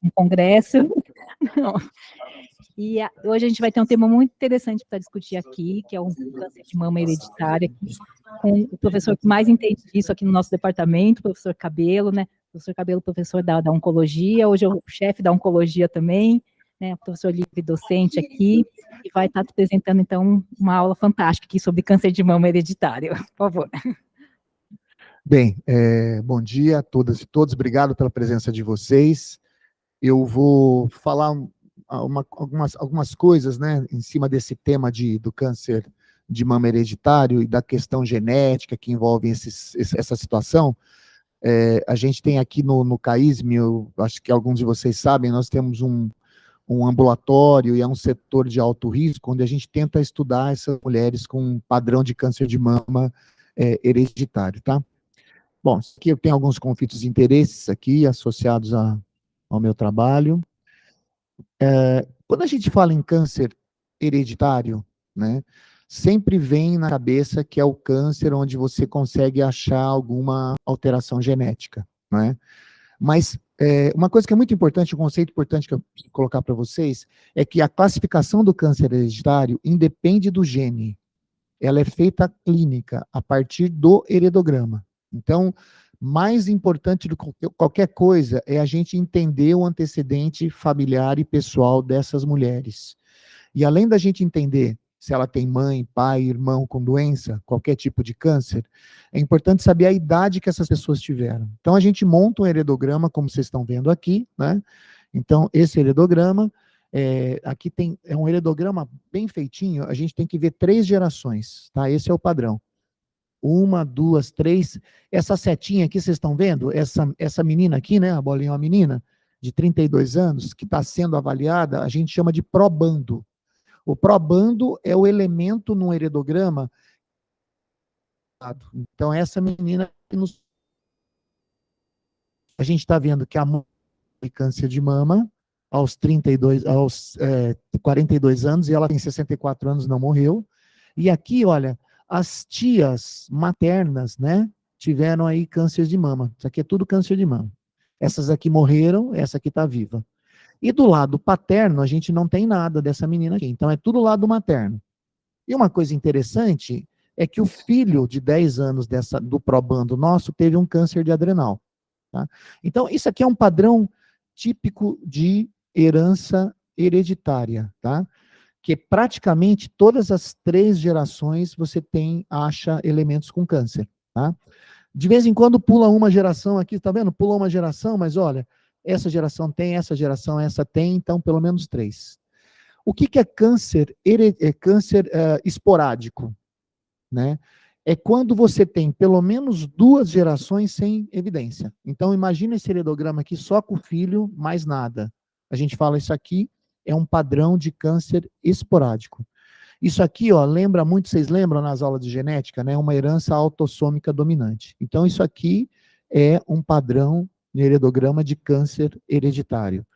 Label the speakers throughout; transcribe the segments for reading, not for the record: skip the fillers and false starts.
Speaker 1: um congresso. E hoje a gente vai ter um tema muito interessante para discutir aqui, que é o câncer de mama hereditário, aqui, com o professor que mais entende disso aqui no nosso departamento, o professor Cabelo, né? O professor Cabelo, professor da oncologia, hoje é o chefe da oncologia também, né? O professor livre docente aqui, e vai estar apresentando, então, uma aula fantástica aqui sobre câncer de mama hereditário. Por favor.
Speaker 2: Bem, bom dia a todas e todos, obrigado pela presença de vocês. Eu vou falar algumas coisas, né, em cima desse tema do câncer de mama hereditário e da questão genética que envolve essa situação. A gente tem aqui no CAISM, eu acho que alguns de vocês sabem, nós temos um ambulatório e é um setor de alto risco, onde a gente tenta estudar essas mulheres com um padrão de câncer de mama hereditário, tá? Bom, aqui eu tenho alguns conflitos de interesses aqui, associados ao meu trabalho. Quando a gente fala em câncer hereditário, né, sempre vem na cabeça que é o câncer onde você consegue achar alguma alteração genética, né? Mas uma coisa que é muito importante, um conceito importante que eu preciso colocar para vocês, é que a classificação do câncer hereditário independe do gene. Ela é feita clínica a partir do heredograma. Então, mais importante do que qualquer coisa é a gente entender o antecedente familiar e pessoal dessas mulheres. E além da gente entender se ela tem mãe, pai, irmão com doença, qualquer tipo de câncer, é importante saber a idade que essas pessoas tiveram. Então, a gente monta um heredograma, como vocês estão vendo aqui, né? Então, esse heredograma, aqui é um heredograma bem feitinho, a gente tem que ver 3 gerações, tá? Esse é o padrão. 1, 2, 3. Essa setinha aqui, vocês estão vendo? Essa menina aqui, né? A bolinha é uma menina de 32 anos, que está sendo avaliada, a gente chama de probando. O probando é o elemento no heredograma. Então, essa menina, a gente está vendo que a mãe tem câncer de mama aos 42 anos, e ela tem 64 anos, não morreu. E aqui, olha, as tias maternas, né, tiveram aí câncer de mama. Isso aqui é tudo câncer de mama. Essas aqui morreram, essa aqui está viva. E do lado paterno, a gente não tem nada dessa menina aqui. Então, é tudo lado materno. E uma coisa interessante é que o filho de 10 anos do probando nosso teve um câncer de adrenal. Tá? Então, isso aqui é um padrão típico de herança hereditária, tá? Que praticamente todas as 3 gerações você acha elementos com câncer, tá? De vez em quando pula uma geração aqui, tá vendo? Pula uma geração, mas olha, essa geração tem, essa geração, essa tem, então pelo menos 3. O que é câncer? Câncer esporádico, né? É quando você tem pelo menos 2 gerações sem evidência. Então, imagina esse heredograma aqui só com o filho, mais nada. A gente fala isso aqui é um padrão de câncer esporádico. Isso aqui, ó, lembra muito, vocês lembram nas aulas de genética, né? Uma herança autossômica dominante. Então, isso aqui é um padrão de heredograma de câncer hereditário.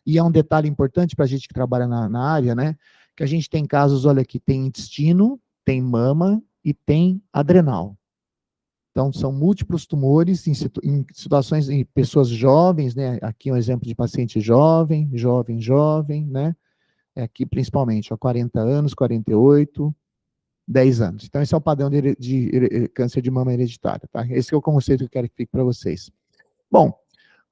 Speaker 2: E é um detalhe importante para a gente que trabalha na área, né? Que a gente tem casos, olha aqui, tem intestino, tem mama e tem adrenal. Então, são múltiplos tumores em situações, em pessoas jovens, né? Aqui um exemplo de paciente jovem, né? Aqui principalmente, ó, 40 anos, 48, 10 anos. Então, esse é o padrão de câncer de mama hereditário, tá? Esse é o conceito que eu quero que fique para vocês. Bom,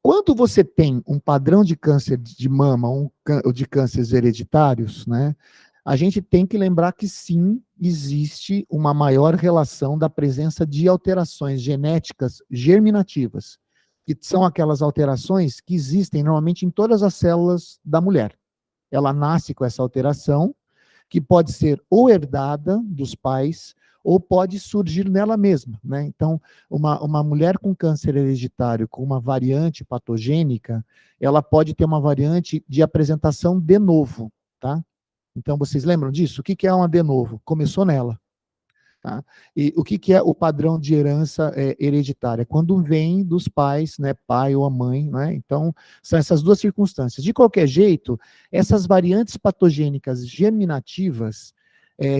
Speaker 2: quando você tem um padrão de câncer de mama ou de cânceres hereditários, né, a gente tem que lembrar que sim, existe uma maior relação da presença de alterações genéticas germinativas, que são aquelas alterações que existem normalmente em todas as células da mulher. Ela nasce com essa alteração, que pode ser ou herdada dos pais, ou pode surgir nela mesma, né? Então, uma mulher com câncer hereditário, com uma variante patogênica, ela pode ter uma variante de apresentação de novo, tá? Então, vocês lembram disso? O que é uma de novo? Começou nela. Tá? E o que é o padrão de herança hereditária? Quando vem dos pais, né, pai ou a mãe, né? Então, são essas 2 circunstâncias. De qualquer jeito, essas variantes patogênicas germinativas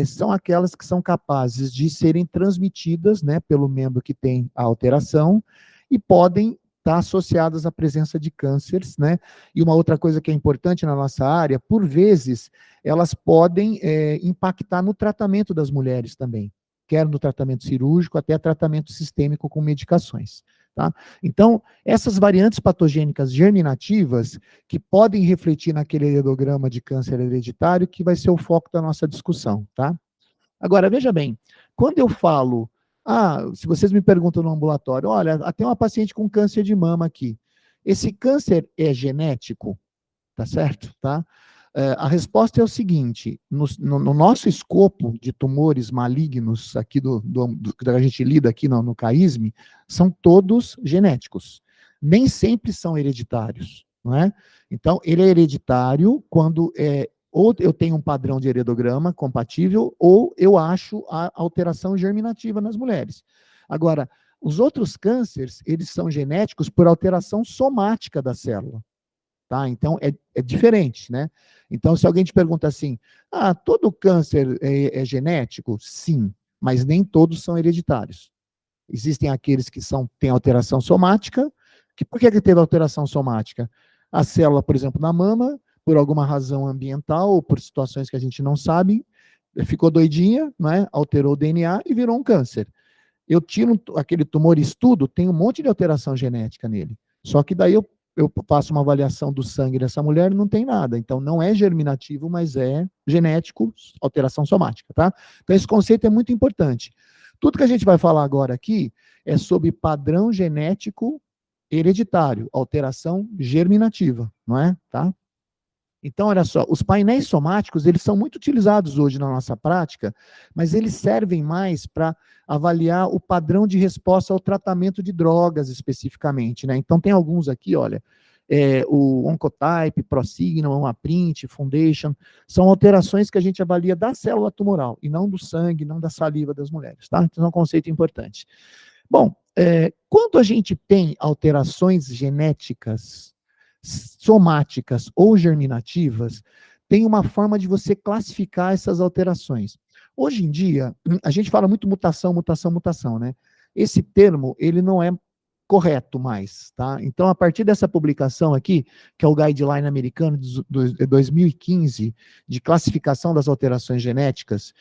Speaker 2: são aquelas que são capazes de serem transmitidas, né, pelo membro que tem a alteração e podem estar associadas à presença de cânceres, né? E uma outra coisa que é importante na nossa área, por vezes, elas podem impactar no tratamento das mulheres também, quer no tratamento cirúrgico, até tratamento sistêmico com medicações, tá? Então, essas variantes patogênicas germinativas, que podem refletir naquele heredograma de câncer hereditário, que vai ser o foco da nossa discussão, tá? Agora, veja bem, quando eu falo, se vocês me perguntam no ambulatório, olha, tem uma paciente com câncer de mama aqui, esse câncer é genético, tá certo? Tá? A resposta é o seguinte, no nosso escopo de tumores malignos, aqui que a gente lida aqui no CAISM, são todos genéticos, nem sempre são hereditários, não é? Então, ele é hereditário quando ou eu tenho um padrão de heredograma compatível, ou eu acho a alteração germinativa nas mulheres. Agora, os outros cânceres, eles são genéticos por alteração somática da célula. Tá? Então, é diferente, né? Então, se alguém te pergunta assim, todo câncer é genético? Sim, mas nem todos são hereditários. Existem aqueles que têm alteração somática, por que teve alteração somática? A célula, por exemplo, na mama, por alguma razão ambiental ou por situações que a gente não sabe, ficou doidinha, né? Alterou o DNA e virou um câncer. Eu tiro aquele tumor e estudo, tem um monte de alteração genética nele. Só que daí eu faço uma avaliação do sangue dessa mulher e não tem nada. Então, não é germinativo, mas é genético, alteração somática, tá? Então, esse conceito é muito importante. Tudo que a gente vai falar agora aqui é sobre padrão genético hereditário, alteração germinativa, não é? Tá? Então, olha só, os painéis somáticos, eles são muito utilizados hoje na nossa prática, mas eles servem mais para avaliar o padrão de resposta ao tratamento de drogas, especificamente, né? Então, tem alguns aqui, olha, o Oncotype, Prosigna, Amaprint, Foundation, são alterações que a gente avalia da célula tumoral, e não do sangue, não da saliva das mulheres, tá? Então, é um conceito importante. Bom, quando a gente tem alterações genéticas somáticas ou germinativas, tem uma forma de você classificar essas alterações. Hoje em dia, a gente fala muito mutação, mutação, mutação, né? Esse termo, ele não é correto mais, tá? Então, a partir dessa publicação aqui, que é o Guideline americano de 2015, de classificação das alterações genéticas,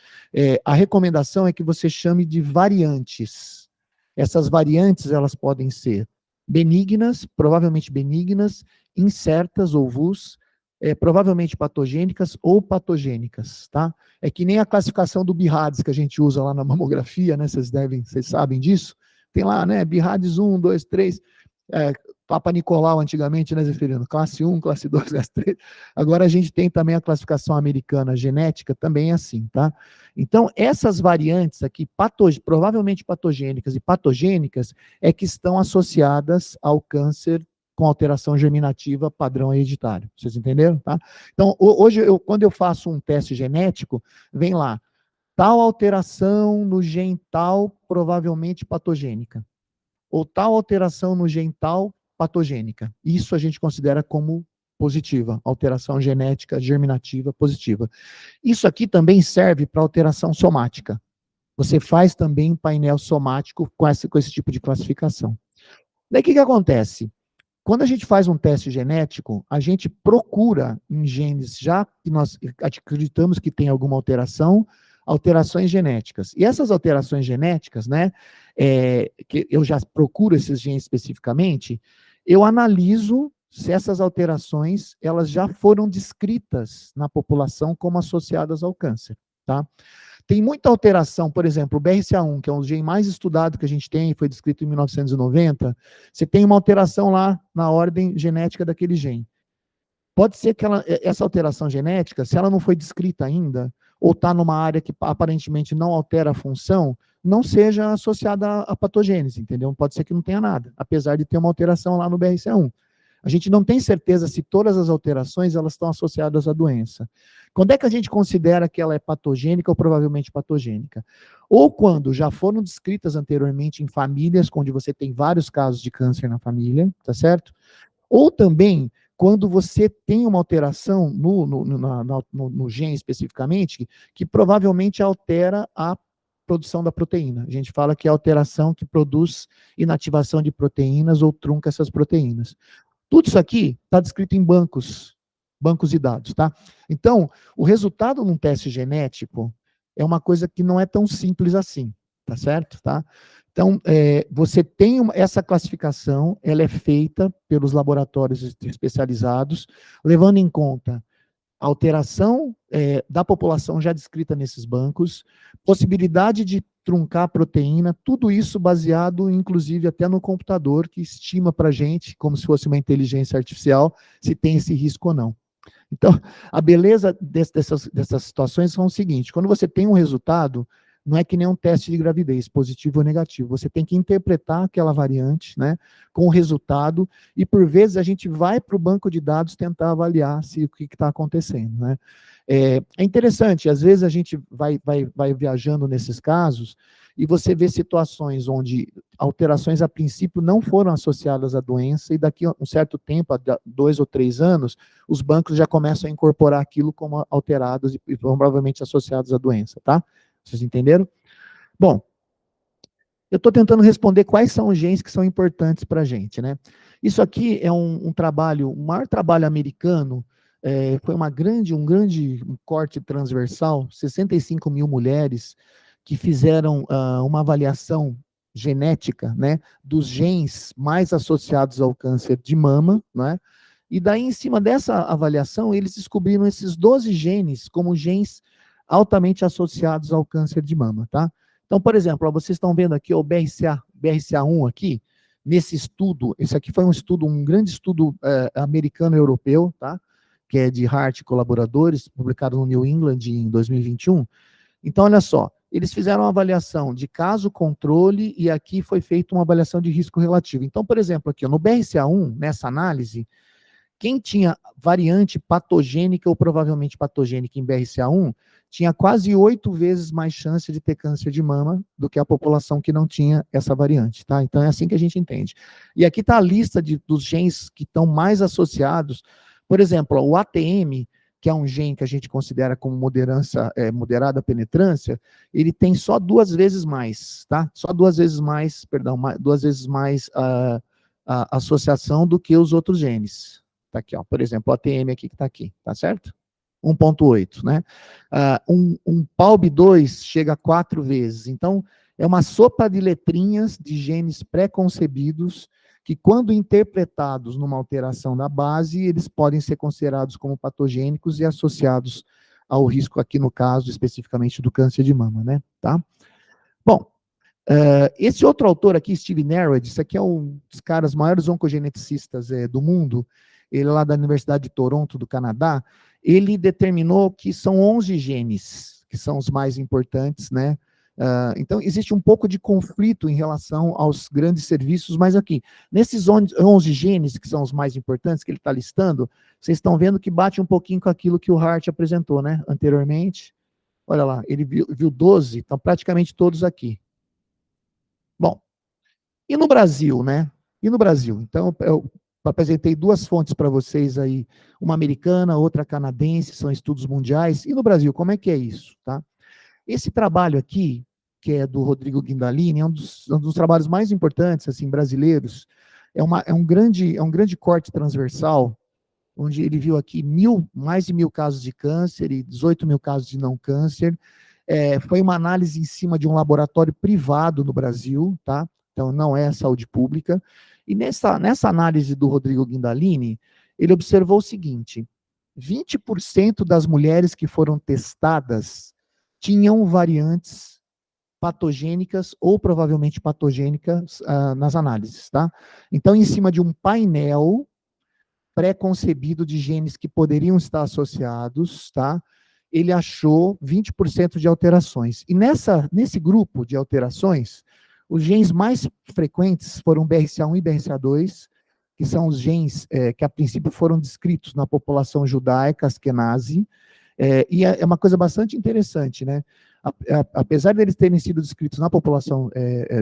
Speaker 2: a recomendação é que você chame de variantes. Essas variantes, elas podem ser benignas, provavelmente benignas, incertas ou VUS, provavelmente patogênicas ou patogênicas, tá? É que nem a classificação do BIRADS que a gente usa lá na mamografia, né? Vocês sabem disso? Tem lá, né? BIRADS 1, 2, 3, Papa Nicolau antigamente, né, Zeferino? Classe 1, classe 2, classe 3. Agora a gente tem também a classificação americana genética, também é assim, tá? Então, essas variantes aqui, provavelmente patogênicas e patogênicas, é que estão associadas ao câncer com alteração germinativa padrão hereditário. Vocês entenderam? Tá? Então, hoje, quando eu faço um teste genético, vem lá, tal alteração no gene tal, provavelmente patogênica. Ou tal alteração no gene tal, patogênica. Isso a gente considera como positiva, alteração genética germinativa positiva. Isso aqui também serve para alteração somática. Você faz também painel somático com esse tipo de classificação. Daí o que acontece? Quando a gente faz um teste genético, a gente procura em genes, já que nós acreditamos que tem alguma alteração, alterações genéticas. E essas alterações genéticas, né, que eu já procuro esses genes especificamente, eu analiso se essas alterações, elas já foram descritas na população como associadas ao câncer, tá? Tem muita alteração, por exemplo, o BRCA1, que é um gene mais estudado que a gente tem, foi descrito em 1990, você tem uma alteração lá na ordem genética daquele gene. Pode ser que essa alteração genética, se ela não foi descrita ainda, ou está numa área que aparentemente não altera a função, não seja associada à patogênese, entendeu? Pode ser que não tenha nada, apesar de ter uma alteração lá no BRCA1. A gente não tem certeza se todas as alterações elas estão associadas à doença. Quando é que a gente considera que ela é patogênica ou provavelmente patogênica? Ou quando já foram descritas anteriormente em famílias, onde você tem vários casos de câncer na família, tá certo? Ou também quando você tem uma alteração no gene especificamente, que provavelmente altera a produção da proteína. A gente fala que é a alteração que produz inativação de proteínas ou trunca essas proteínas. Tudo isso aqui está descrito em bancos de dados, tá? Então, o resultado num teste genético é uma coisa que não é tão simples assim, tá certo? Tá? Então, você tem essa classificação, ela é feita pelos laboratórios especializados, levando em conta a alteração da população já descrita nesses bancos, possibilidade de truncar a proteína, tudo isso baseado, inclusive, até no computador, que estima para a gente, como se fosse uma inteligência artificial, se tem esse risco ou não. Então, a beleza dessas situações são o seguinte, quando você tem um resultado, não é que nem um teste de gravidez, positivo ou negativo, você tem que interpretar aquela variante, né, com o resultado, e por vezes a gente vai para o banco de dados tentar avaliar o que está acontecendo, né. É interessante, às vezes a gente vai viajando nesses casos, e você vê situações onde alterações a princípio não foram associadas à doença, e daqui a um certo tempo, há 2 ou 3 anos, os bancos já começam a incorporar aquilo como alterados e provavelmente associados à doença, tá? Vocês entenderam? Bom, eu estou tentando responder quais são os genes que são importantes para a gente, né? Isso aqui é um trabalho, o maior trabalho americano, foi um grande corte transversal, 65 mil mulheres que fizeram uma avaliação genética, né, dos genes mais associados ao câncer de mama, né? E daí, em cima dessa avaliação, eles descobriram esses 12 genes como genes altamente associados ao câncer de mama, tá? Então, por exemplo, ó, vocês estão vendo aqui ó, o BRCA1 aqui, nesse estudo, esse aqui foi um grande estudo americano-europeu, tá? Que é de Hart e colaboradores, publicado no New England em 2021. Então, olha só, eles fizeram uma avaliação de caso controle e aqui foi feita uma avaliação de risco relativo. Então, por exemplo, aqui ó, no BRCA1, nessa análise, quem tinha variante patogênica ou provavelmente patogênica em BRCA1 tinha quase 8 vezes mais chance de ter câncer de mama do que a população que não tinha essa variante, tá? Então é assim que a gente entende. E aqui está a lista dos genes que estão mais associados. Por exemplo, o ATM, que é um gene que a gente considera como moderada penetrância, ele tem só 2 vezes mais, tá? Só 2 vezes mais, perdão, 2 vezes mais a associação do que os outros genes. Tá aqui, ó, por exemplo, o ATM aqui que está aqui, tá certo? 1,8, né? Um PALB2 chega a 4 vezes. Então, é uma sopa de letrinhas de genes pré-concebidos que, quando interpretados numa alteração da base, eles podem ser considerados como patogênicos e associados ao risco, aqui no caso, especificamente do câncer de mama, né? Tá? Bom, esse outro autor aqui, Steve Narrett, isso aqui é um dos caras maiores oncogeneticistas do mundo, ele é lá da Universidade de Toronto, do Canadá, ele determinou que são 11 genes, que são os mais importantes, né? Então, existe um pouco de conflito em relação aos grandes serviços, mas aqui, nesses 11 genes, que são os mais importantes, que ele está listando, vocês estão vendo que bate um pouquinho com aquilo que o Hart apresentou, né, anteriormente. Olha lá, ele viu 12, estão praticamente todos aqui. Bom, e no Brasil, né? E no Brasil? Então, eu apresentei 2 fontes para vocês aí, uma americana, outra canadense, são estudos mundiais. E no Brasil, como é que é isso, tá? Esse trabalho aqui, que é do Rodrigo Guindalini, é um dos trabalhos mais importantes, assim, brasileiros. É um grande corte transversal, onde ele viu aqui mais de 1.000 casos de câncer e 18 mil casos de não câncer. Foi uma análise em cima de um laboratório privado no Brasil, tá? Então, não é saúde pública. E nessa análise do Rodrigo Guindalini, ele observou o seguinte: 20% das mulheres que foram testadas tinham variantes patogênicas ou provavelmente patogênicas nas análises, tá? Então, em cima de um painel pré-concebido de genes que poderiam estar associados, tá? Ele achou 20% de alterações. E nesse grupo de alterações, os genes mais frequentes foram BRCA1 e BRCA2, que são os genes que a princípio foram descritos na população judaica, Askenazi, e é uma coisa bastante interessante, né? Apesar deles terem sido descritos na população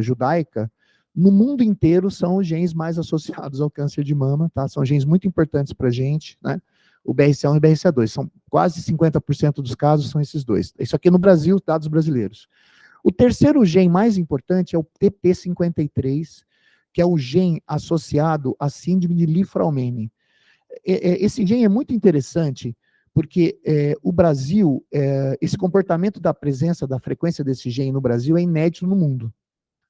Speaker 2: judaica, no mundo inteiro são os genes mais associados ao câncer de mama, tá? São genes muito importantes para a gente, né? O BRCA1 e o BRCA2, são quase 50% dos casos são esses dois. Isso aqui no Brasil, dados brasileiros. O terceiro gene mais importante é o TP53, que é o gene associado à síndrome de Li-Fraumeni. Esse gene é muito interessante, porque o Brasil, esse comportamento da presença, da frequência desse gene no Brasil é inédito no mundo.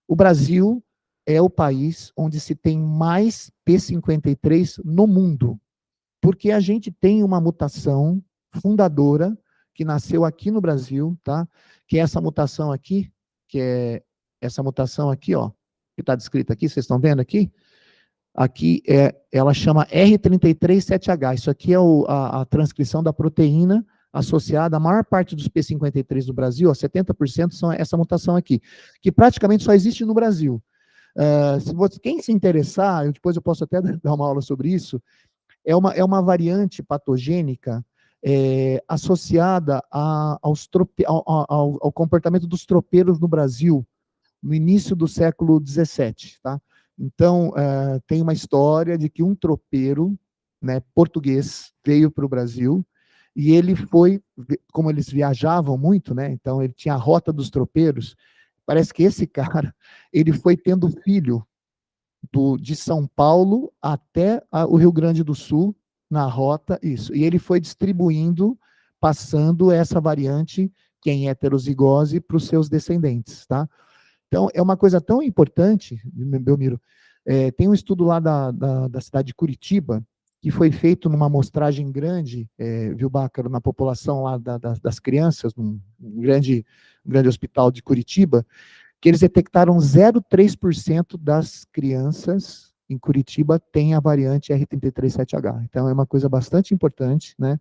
Speaker 2: O Brasil é o país onde se tem mais P53 no mundo, porque a gente tem uma mutação fundadora que nasceu aqui no Brasil, tá? Que é essa mutação aqui, ó, que está descrita aqui, vocês estão vendo aqui? Aqui ela chama R33-7H. Isso aqui é a transcrição da proteína associada. A maior parte dos P53 do Brasil, ó, 70% são essa mutação aqui, que praticamente só existe no Brasil. Quem se interessar, depois eu posso até dar uma aula sobre isso, é uma variante patogênica associada ao comportamento dos tropeiros no Brasil, no início do século XVII, tá? Então, tem uma história de que um tropeiro, né, português, veio para o Brasil, e ele foi, como eles viajavam muito, né, então ele tinha a rota dos tropeiros, parece que esse cara, ele foi tendo filho de São Paulo até o Rio Grande do Sul, na rota, isso, e ele foi distribuindo, passando essa variante, que é em heterozigose, para os seus descendentes, tá? Então, é uma coisa tão importante, Belmiro, tem um estudo lá da cidade de Curitiba, que foi feito numa amostragem grande, viu, Bácaro, na população lá das crianças, num grande hospital de Curitiba, que eles detectaram 0,3% das crianças em Curitiba têm a variante R33-7H. Então, é uma coisa bastante importante, né?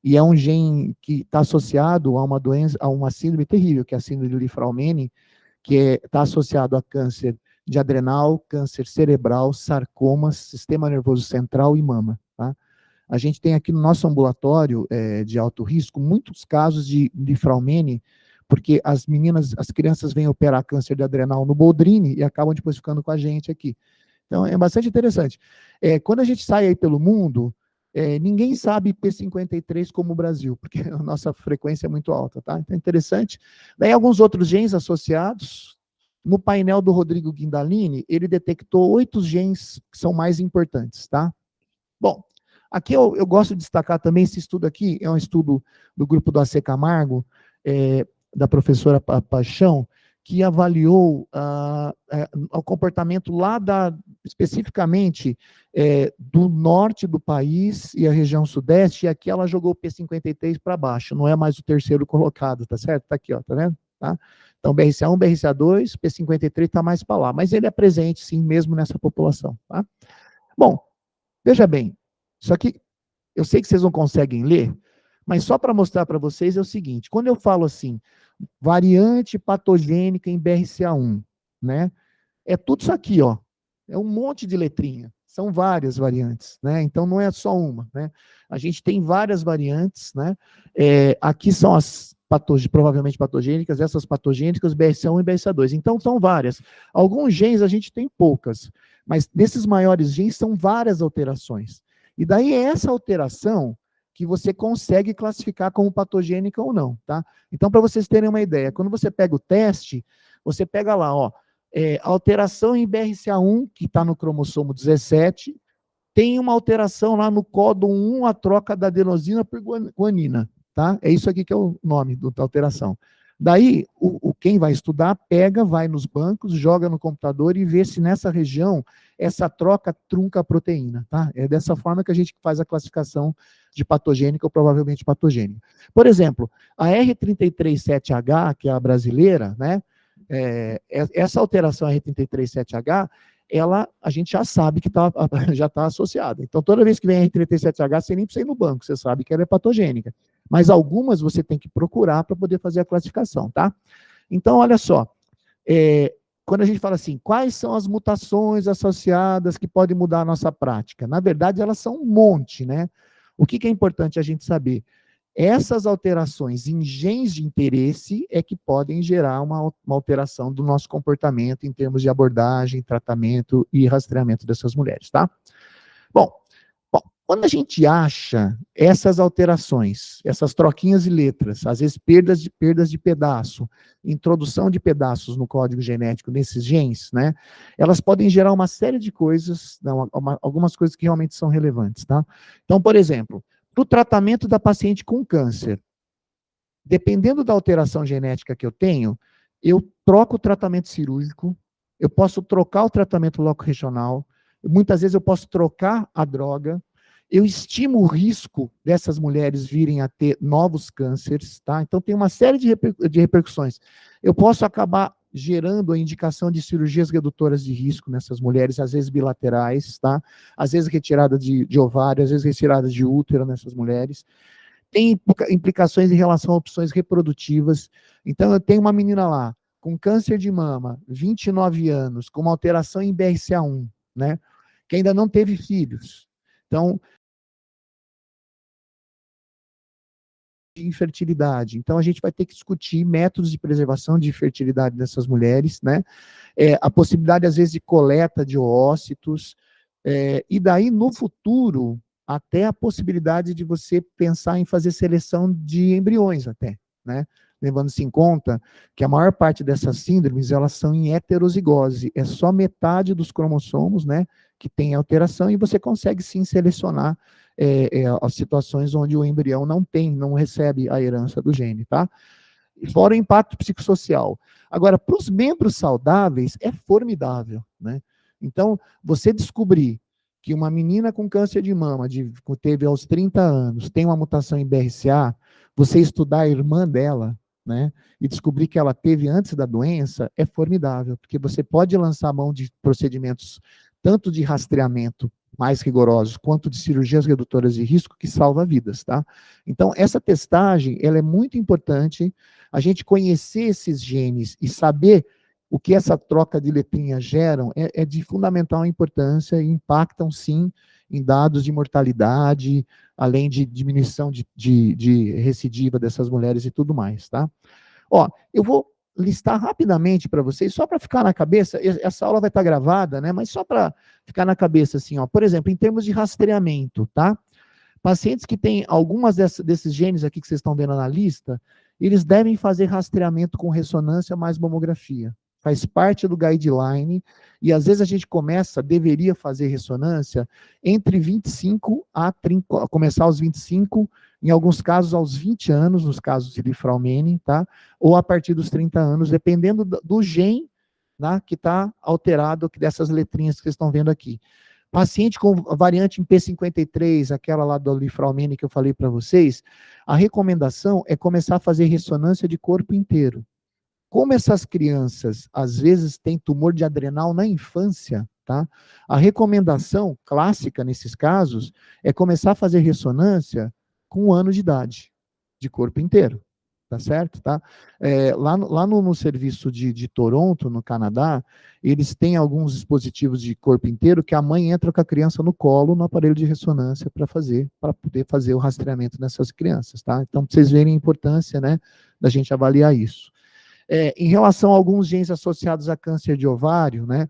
Speaker 2: E é um gene que está associado a uma doença, a uma síndrome terrível, que é a síndrome de Li-Fraumeni, que está associado a câncer de adrenal, câncer cerebral, sarcomas, sistema nervoso central e mama, tá? A gente tem aqui no nosso ambulatório de alto risco muitos casos de Li-Fraumeni, porque as crianças vêm operar câncer de adrenal no Boldrini e acabam depois ficando com a gente aqui. Então, é bastante interessante. Quando a gente sai aí pelo mundo, ninguém sabe P53 como o Brasil, porque a nossa frequência é muito alta, tá? Então, é interessante. Daí, alguns outros genes associados. No painel do Rodrigo Guindalini, ele detectou 8 genes que são mais importantes, tá? Bom, aqui eu gosto de destacar também, esse estudo aqui é um estudo do grupo do AC Camargo, da professora Paixão, que avaliou o comportamento lá especificamente do norte do país e a região sudeste, e aqui ela jogou o P53 para baixo, não é mais o terceiro colocado, tá certo? Tá aqui, ó, tá vendo? Tá? Então, BRCA1, BRCA2, P53 está mais para lá, mas ele é presente, sim, mesmo nessa população, tá? Bom, veja bem, isso aqui, eu sei que vocês não conseguem ler, mas só para mostrar para vocês é o seguinte, quando eu falo assim, variante patogênica em BRCA1, né? É tudo isso aqui, ó. É um monte de letrinha. São várias variantes, né? Então não é só uma, né? A gente tem várias variantes, né? Aqui são as provavelmente patogênicas, essas patogênicas, BRCA1 e BRCA2. Então são várias. Alguns genes a gente tem poucas, mas desses maiores genes são várias alterações. E daí é essa alteração que você consegue classificar como patogênica ou não, tá? Então, para vocês terem uma ideia, quando você pega o teste, você pega lá, ó, alteração em BRCA1, que está no cromossomo 17, tem uma alteração lá no códon 1, a troca da adenosina por guanina, tá? É isso aqui que é o nome da alteração. Daí, quem vai estudar, vai nos bancos, joga no computador e vê se nessa região essa troca trunca a proteína, tá? É dessa forma que a gente faz a classificação de patogênica ou provavelmente patogênica. Por exemplo, a R33-7H, que é a brasileira, né? Essa alteração R33-7H, a gente já sabe que já está associada. Então, toda vez que vem R37H, você nem precisa ir no banco, você sabe que ela é patogênica. Mas algumas você tem que procurar para poder fazer a classificação, tá? Então, olha só, quando a gente fala assim, quais são as mutações associadas que podem mudar a nossa prática? Na verdade, elas são um monte, né? O que é importante a gente saber? Essas alterações em genes de interesse é que podem gerar uma alteração do nosso comportamento em termos de abordagem, tratamento e rastreamento dessas mulheres, tá? Bom, Quando a gente acha essas alterações, essas troquinhas de letras, às vezes perdas de pedaço, introdução de pedaços no código genético nesses genes, né, elas podem gerar uma série de coisas, não, algumas coisas que realmente são relevantes, tá? Então, por exemplo, para o tratamento da paciente com câncer, dependendo da alteração genética que eu tenho, eu troco o tratamento cirúrgico, eu posso trocar o tratamento loco-regional, muitas vezes eu posso trocar a droga, eu estimo o risco dessas mulheres virem a ter novos cânceres, tá? Então tem uma série de repercussões. Eu posso acabar gerando a indicação de cirurgias redutoras de risco nessas mulheres, às vezes bilaterais, tá? Às vezes retirada de ovário, às vezes retirada de útero nessas mulheres. Tem implicações em relação a opções reprodutivas. Então eu tenho uma menina lá, com câncer de mama, 29 anos, com uma alteração em BRCA1, né? Que ainda não teve filhos. Então, de infertilidade. Então, a gente vai ter que discutir métodos de preservação de fertilidade dessas mulheres, né? A possibilidade, às vezes, de coleta de oócitos, e daí, no futuro, até a possibilidade de você pensar em fazer seleção de embriões até, né? Levando-se em conta que a maior parte dessas síndromes, elas são em heterozigose, é só metade dos cromossomos, né, que tem alteração, e você consegue sim selecionar as situações onde o embrião não recebe a herança do gene, tá? Fora o impacto psicossocial. Agora, para os membros saudáveis, é formidável, né? Então, você descobrir que uma menina com câncer de mama, teve aos 30 anos, tem uma mutação em BRCA, você estudar a irmã dela, né, e descobrir que ela teve antes da doença, é formidável, porque você pode lançar a mão de procedimentos tanto de rastreamento mais rigorosos, quanto de cirurgias redutoras de risco, que salva vidas, tá? Então, essa testagem, ela é muito importante, a gente conhecer esses genes e saber o que essa troca de letrinhas geram é de fundamental importância e impactam, sim, em dados de mortalidade, além de diminuição de recidiva dessas mulheres e tudo mais, tá? Ó, eu vou listar rapidamente para vocês, só para ficar na cabeça, essa aula vai estar gravada, né, mas só para ficar na cabeça, assim, ó, por exemplo, em termos de rastreamento, tá? Pacientes que têm algumas desses genes aqui que vocês estão vendo na lista, eles devem fazer rastreamento com ressonância mais mamografia. Faz parte do guideline, e às vezes a gente deveria fazer ressonância entre 25 a 30, começar aos 25, em alguns casos aos 20 anos, nos casos de Lifraumene, tá? Ou a partir dos 30 anos, dependendo do gene, né, que está alterado, dessas letrinhas que vocês estão vendo aqui. Paciente com variante em P53, aquela lá do Lifraumene que eu falei para vocês, a recomendação é começar a fazer ressonância de corpo inteiro. Como essas crianças, às vezes, têm tumor de adrenal na infância, tá? A recomendação clássica nesses casos é começar a fazer ressonância com 1 ano de idade, de corpo inteiro, tá certo? Tá? Lá no serviço de Toronto, no Canadá, eles têm alguns dispositivos de corpo inteiro que a mãe entra com a criança no colo, no aparelho de ressonância, para poder fazer o rastreamento nessas crianças, tá? Então, para vocês verem a importância, né, da gente avaliar isso. Em relação a alguns genes associados a câncer de ovário, né,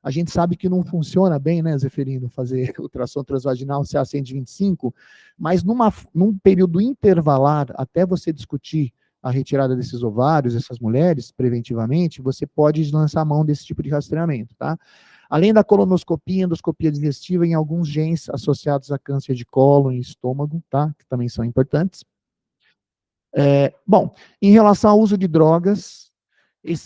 Speaker 2: a gente sabe que não funciona bem, né, Zeferino, fazer ultrassom transvaginal CA125, mas num período intervalar, até você discutir a retirada desses ovários, dessas mulheres, preventivamente, você pode lançar a mão desse tipo de rastreamento, tá? Além da colonoscopia, endoscopia digestiva, em alguns genes associados a câncer de cólon e estômago, tá? Que também são importantes. Bom, em relação ao uso de drogas,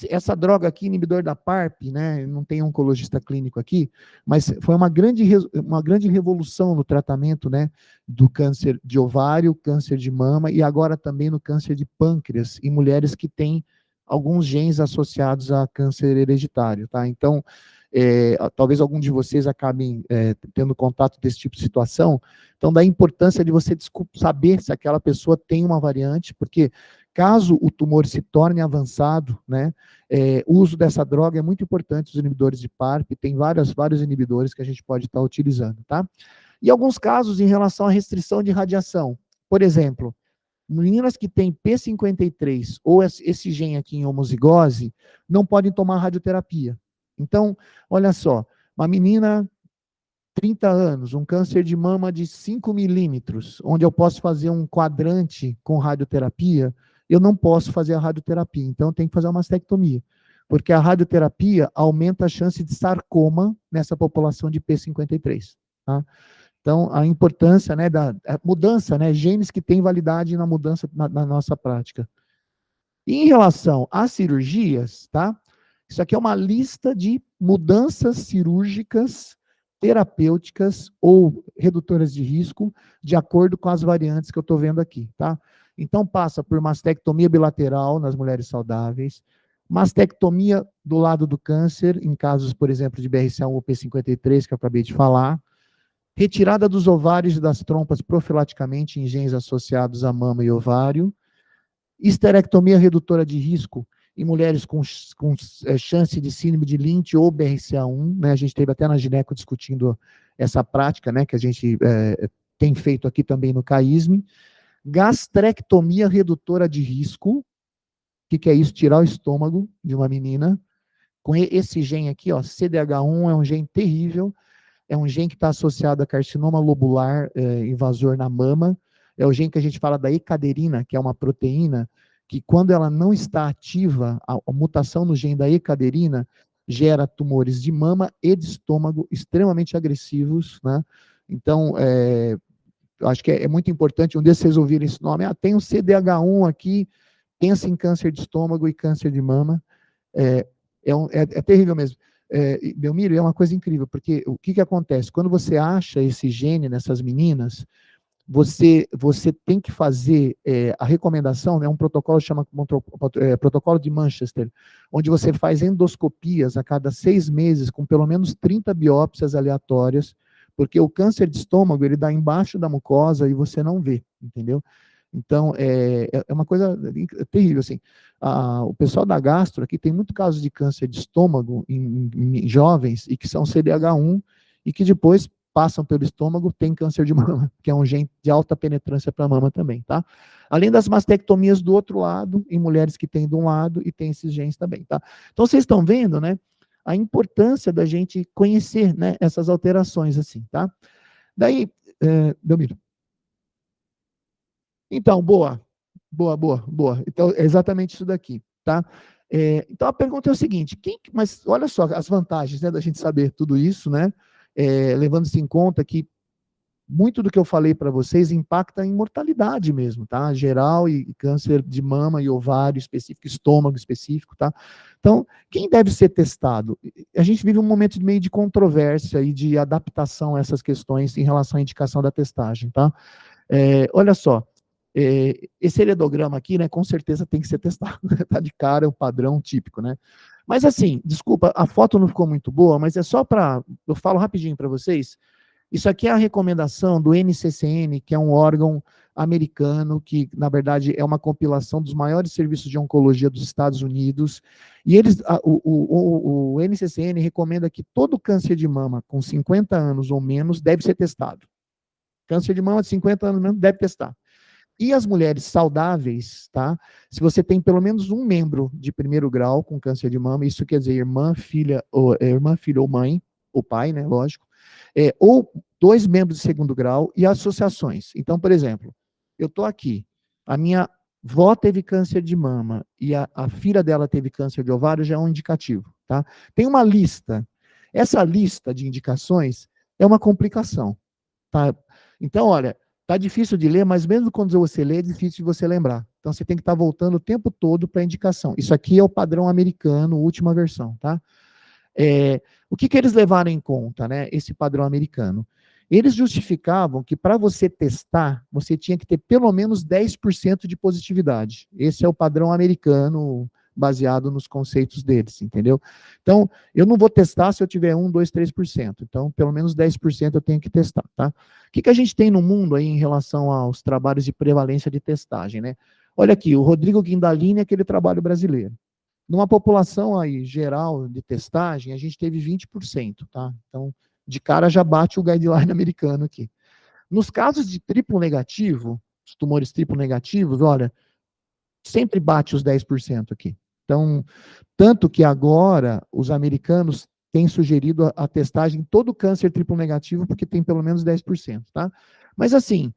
Speaker 2: essa droga aqui, inibidor da PARP, né, não tem oncologista clínico aqui, mas foi uma grande revolução no tratamento, né, do câncer de ovário, câncer de mama e agora também no câncer de pâncreas, em mulheres que têm alguns genes associados a câncer hereditário, tá? Então, talvez algum de vocês acabem tendo contato desse tipo de situação, então da importância de você saber se aquela pessoa tem uma variante, porque caso o tumor se torne avançado, né, o uso dessa droga é muito importante, os inibidores de PARP, tem vários inibidores que a gente pode estar utilizando, tá? E alguns casos em relação à restrição de radiação, por exemplo, meninas que têm P53 ou esse gene aqui em homozigose, não podem tomar radioterapia. Então, olha só, uma menina 30 anos, um câncer de mama de 5 milímetros, onde eu posso fazer um quadrante com radioterapia, eu não posso fazer a radioterapia, então eu tenho que fazer uma mastectomia, porque a radioterapia aumenta a chance de sarcoma nessa população de P53, tá? Então, a importância, né, da mudança, né, genes que têm validade na mudança na nossa prática. E em relação às cirurgias, tá? Isso aqui é uma lista de mudanças cirúrgicas, terapêuticas ou redutoras de risco, de acordo com as variantes que eu estou vendo aqui, tá? Então, passa por mastectomia bilateral nas mulheres saudáveis, mastectomia do lado do câncer, em casos, por exemplo, de BRCA1 ou P53, que eu acabei de falar, retirada dos ovários e das trompas profilaticamente em genes associados a mama e ovário, histerectomia redutora de risco em mulheres com chance de síndrome de Lynch ou BRCA1, né? A gente teve até na gineco discutindo essa prática, né, que a gente tem feito aqui também no CAISM. Gastrectomia redutora de risco, o que é isso? Tirar o estômago de uma menina, com esse gene aqui, ó, CDH1, é um gene terrível, é um gene que está associado a carcinoma lobular invasor na mama, é o gene que a gente fala da ecaderina, que é uma proteína que, quando ela não está ativa, a mutação no gene da ecaderina gera tumores de mama e de estômago extremamente agressivos, né? Então, eu acho que é muito importante, um desses vocês ouvirem esse nome, tem um CDH1 aqui, pensa em câncer de estômago e câncer de mama, é terrível mesmo. Belmiro, é uma coisa incrível, porque o que acontece? Quando você acha esse gene nessas meninas, você tem que fazer a recomendação, né, um protocolo que chama protocolo de Manchester, onde você faz endoscopias a cada 6 meses, com pelo menos 30 biópsias aleatórias, porque o câncer de estômago, ele dá embaixo da mucosa e você não vê, entendeu? Então, é uma coisa terrível, assim. O pessoal da gastro aqui tem muito casos de câncer de estômago em jovens, e que são CDH1, e que depois passam pelo estômago, tem câncer de mama, que é um gene de alta penetrância para a mama também, tá? Além das mastectomias do outro lado, em mulheres que têm de um lado, e tem esses genes também, tá? Então, vocês estão vendo, né, a importância da gente conhecer, né, essas alterações, assim, tá? Daí, Belmiro. Então, boa. Então, é exatamente isso daqui, tá? Então, a pergunta é o seguinte, mas olha só as vantagens, né, da gente saber tudo isso, né? Levando-se em conta que muito do que eu falei para vocês impacta em mortalidade mesmo, tá? Geral, e câncer de mama e ovário específico, estômago específico, tá? Então, quem deve ser testado? A gente vive um momento meio de controvérsia e de adaptação a essas questões em relação à indicação da testagem, tá? Olha só, esse heredograma aqui, né, com certeza tem que ser testado, tá de cara, é o padrão típico, né? Mas assim, desculpa, a foto não ficou muito boa, mas é só para, eu falo rapidinho para vocês, isso aqui é a recomendação do NCCN, que é um órgão americano, que na verdade é uma compilação dos maiores serviços de oncologia dos Estados Unidos, e o NCCN recomenda que todo câncer de mama com 50 anos ou menos deve ser testado. Câncer de mama de 50 anos mesmo deve testar. E as mulheres saudáveis, tá? Se você tem pelo menos um membro de primeiro grau com câncer de mama, isso quer dizer irmã, filha ou mãe, ou pai, né, lógico, ou 2 membros de segundo grau e associações. Então, por exemplo, eu estou aqui, a minha vó teve câncer de mama e a filha dela teve câncer de ovário, já é um indicativo, tá? Tem uma lista. Essa lista de indicações é uma complicação, tá? Então, olha, tá difícil de ler, mas mesmo quando você lê, é difícil de você lembrar. Então, você tem que estar voltando o tempo todo para a indicação. Isso aqui é o padrão americano, última versão, tá? O que eles levaram em conta, né? Esse padrão americano. Eles justificavam que para você testar, você tinha que ter pelo menos 10% de positividade. Esse é o padrão americano, baseado nos conceitos deles, entendeu? Então, eu não vou testar se eu tiver 1, 2, 3%. Então, pelo menos 10% eu tenho que testar, tá? O que a gente tem no mundo aí em relação aos trabalhos de prevalência de testagem, né? Olha aqui, o Rodrigo Guindalini é aquele trabalho brasileiro. Numa população aí geral de testagem, a gente teve 20%, tá? Então, de cara já bate o guideline americano aqui. Nos casos de triplo negativo, os tumores triplo negativos, olha, sempre bate os 10% aqui. Então, tanto que agora os americanos tem sugerido a testagem em todo câncer triplo negativo, porque tem pelo menos 10%, tá? Mas assim,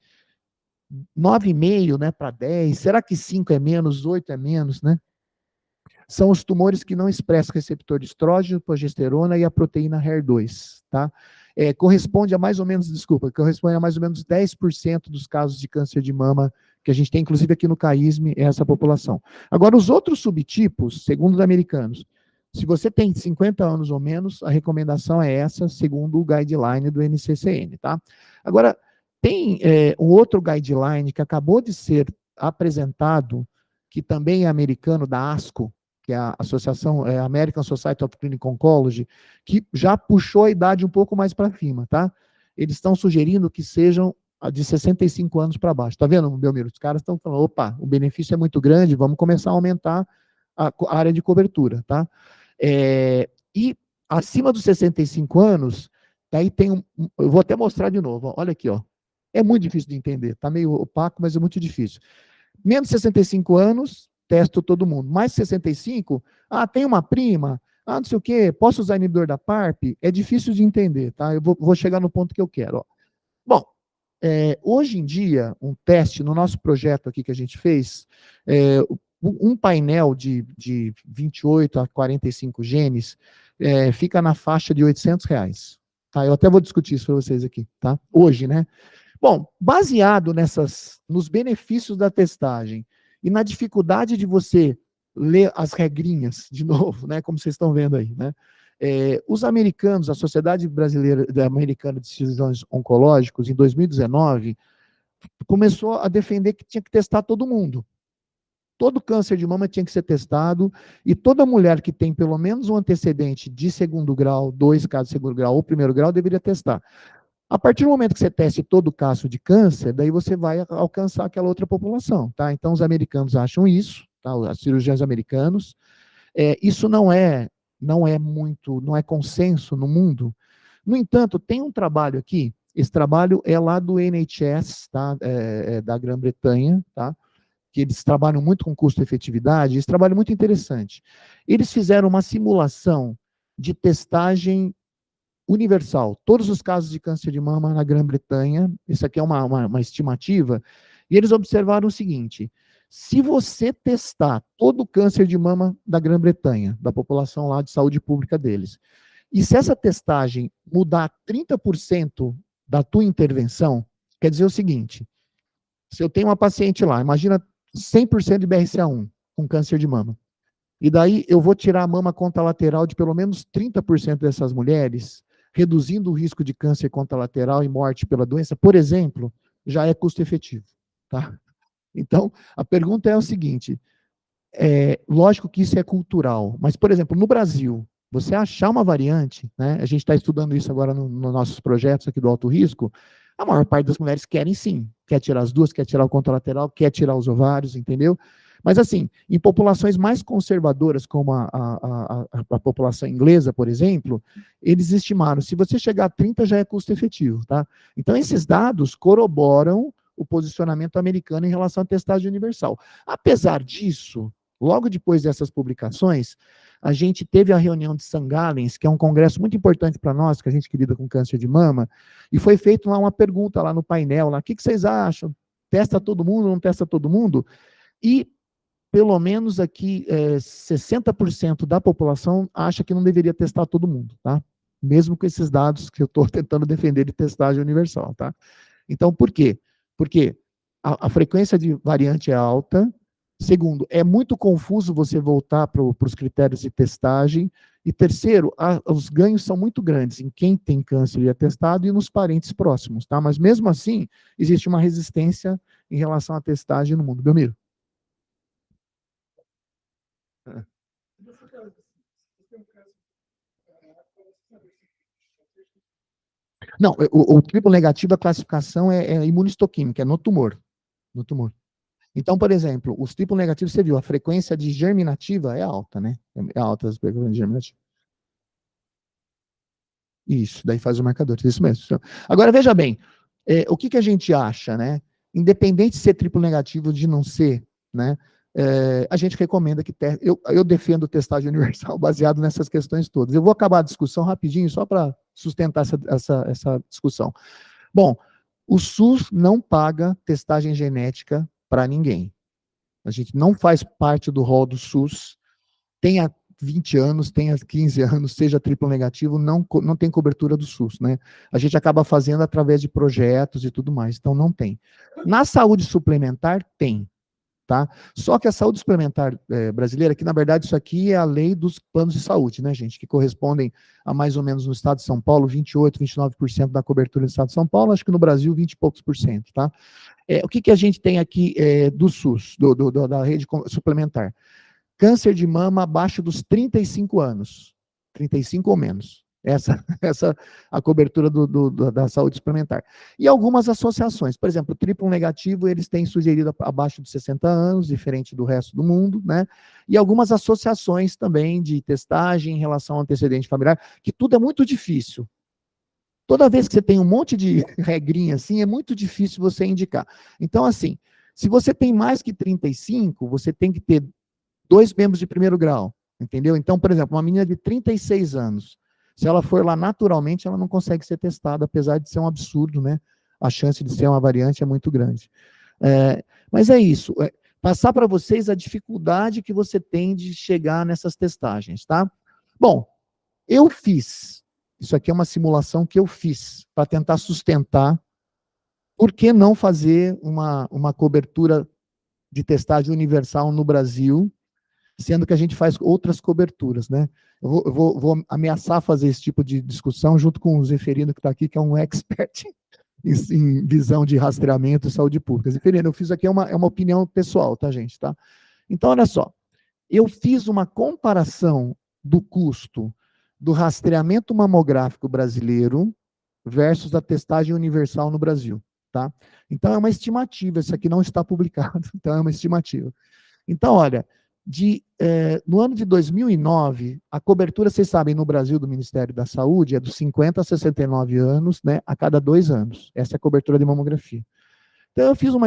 Speaker 2: 9,5, né, para 10, será que 5 é menos, 8 é menos, né? São os tumores que não expressam receptor de estrógeno, progesterona e a proteína HER2, tá? Corresponde a mais ou menos, corresponde a mais ou menos 10% dos casos de câncer de mama que a gente tem, inclusive aqui no CAISM, é essa população. Agora, os outros subtipos, segundo os americanos, se você tem 50 anos ou menos, a recomendação é essa, segundo o guideline do NCCN, tá? Agora, tem um outro guideline que acabou de ser apresentado, que também é americano, da ASCO, que é a Associação American Society of Clinical Oncology, que já puxou a idade um pouco mais para cima, tá? Eles estão sugerindo que sejam de 65 anos para baixo. Tá vendo, Belmiro? Os caras estão falando, opa, o benefício é muito grande, vamos começar a aumentar a área de cobertura, tá? E acima dos 65 anos, daí tem eu vou até mostrar de novo, ó, olha aqui, ó. É muito difícil de entender, tá meio opaco, mas é muito difícil. Menos de 65 anos, testo todo mundo. Mais de 65, tem uma prima, não sei o quê, posso usar inibidor da PARP? É difícil de entender, tá? Eu vou chegar no ponto que eu quero, ó. Bom, hoje em dia, um teste no nosso projeto aqui que a gente fez, um painel de 28 a 45 genes, fica na faixa de R$800, tá? Eu até vou discutir isso para vocês aqui, tá? Hoje, né? Bom, baseado nos benefícios da testagem e na dificuldade de você ler as regrinhas, de novo, né, como vocês estão vendo aí, né, os americanos, a Sociedade Brasileira Americana de Cirurgiões Oncológicos, em 2019, começou a defender que tinha que testar todo mundo. Todo câncer de mama tinha que ser testado, e toda mulher que tem pelo menos um antecedente de segundo grau, 2 casos de segundo grau ou primeiro grau, deveria testar. A partir do momento que você teste todo caso de câncer, daí você vai alcançar aquela outra população, tá? Então, os americanos acham isso, tá? Os cirurgiões americanos. Isso não é consenso no mundo. No entanto, tem um trabalho aqui, esse trabalho é lá do NHS, tá? Da Grã-Bretanha, tá? Que eles trabalham muito com custo-efetividade, esse trabalho é muito interessante. Eles fizeram uma simulação de testagem universal, todos os casos de câncer de mama na Grã-Bretanha, isso aqui é uma estimativa, e eles observaram o seguinte: se você testar todo o câncer de mama da Grã-Bretanha, da população lá de saúde pública deles, e se essa testagem mudar 30% da tua intervenção, quer dizer o seguinte: se eu tenho uma paciente lá, imagina 100% de BRCA1 com câncer de mama, e daí eu vou tirar a mama contralateral de pelo menos 30% dessas mulheres, reduzindo o risco de câncer contralateral e morte pela doença, por exemplo, já é custo efetivo, tá? Então, a pergunta é o seguinte, lógico que isso é cultural, mas, por exemplo, no Brasil, você achar uma variante, né, a gente está estudando isso agora nos nossos projetos aqui do alto risco, a maior parte das mulheres querem sim, quer tirar as duas, quer tirar o contralateral, quer tirar os ovários, entendeu? Mas, assim, em populações mais conservadoras, como a população inglesa, por exemplo, eles estimaram, se você chegar a 30, já é custo efetivo, tá? Então, esses dados corroboram o posicionamento americano em relação à testagem universal. Apesar disso, logo depois dessas publicações, a gente teve a reunião de St. Gallen's, que é um congresso muito importante para nós, que a gente que lida com câncer de mama, e foi feita lá uma pergunta lá no painel, lá, o que vocês acham? Testa todo mundo, não testa todo mundo? E pelo menos aqui 60% da população acha que não deveria testar todo mundo, tá? Mesmo com esses dados que eu estou tentando defender de testagem universal, tá? Então, por quê? Porque a frequência de variante é alta. Segundo, é muito confuso você voltar para os critérios de testagem. E terceiro, os ganhos são muito grandes em quem tem câncer e é testado e nos parentes próximos, tá? Mas mesmo assim, existe uma resistência em relação à testagem no mundo. Belmiro? Não, o triplo negativo, a classificação é imunistoquímica, é no tumor. No tumor. Então, por exemplo, os triplo negativos, você viu, a frequência de germinativa é alta, né? É alta as frequências de germinativa. Isso, daí faz o marcador, isso mesmo. Agora, veja bem, o que a gente acha, né? Independente de ser triplo negativo ou de não ser, né? a gente recomenda que eu defendo testagem universal baseado nessas questões todas. Eu vou acabar a discussão rapidinho, só para sustentar essa discussão. Bom, o SUS não paga testagem genética para ninguém. A gente não faz parte do rol do SUS, tenha 20 anos, tenha 15 anos, seja triplo negativo, não tem cobertura do SUS, né? A gente acaba fazendo através de projetos e tudo mais, então não tem. Na saúde suplementar, tem. Tá? Só que a saúde suplementar brasileira, que na verdade isso aqui é a lei dos planos de saúde, né, gente, que correspondem a mais ou menos no estado de São Paulo, 28%, 29% da cobertura do estado de São Paulo, acho que no Brasil 20 e poucos por cento, tá? O que a gente tem aqui do SUS, da rede suplementar? Câncer de mama abaixo dos 35 anos, 35 ou menos. Essa a cobertura da saúde suplementar. E algumas associações, por exemplo, o triplo negativo, eles têm sugerido abaixo de 60 anos, diferente do resto do mundo, né? E algumas associações também de testagem em relação ao antecedente familiar, que tudo é muito difícil. Toda vez que você tem um monte de regrinha assim, é muito difícil você indicar. Então, assim, se você tem mais que 35, você tem que ter 2 membros de primeiro grau, entendeu? Então, por exemplo, uma menina de 36 anos, se ela for lá naturalmente, ela não consegue ser testada, apesar de ser um absurdo, né? A chance de ser uma variante é muito grande. Mas é isso. Passar para vocês a dificuldade que você tem de chegar nessas testagens, tá? Bom, eu fiz. Isso aqui é uma simulação que eu fiz para tentar sustentar. Por que não fazer uma cobertura de testagem universal no Brasil, sendo que a gente faz outras coberturas, né? Eu vou ameaçar fazer esse tipo de discussão junto com o Zeferino, que está aqui, que é um expert em visão de rastreamento e saúde pública. Zeferino, eu fiz aqui uma opinião pessoal, tá, gente? Tá? Então, olha só, eu fiz uma comparação do custo do rastreamento mamográfico brasileiro versus a testagem universal no Brasil, tá? Então, é uma estimativa, isso aqui não está publicado, então é uma estimativa. Então, olha, no ano de 2009, a cobertura, vocês sabem, no Brasil do Ministério da Saúde é dos 50 a 69 anos, né, a cada 2 anos. Essa é a cobertura de mamografia. Então, eu fiz eu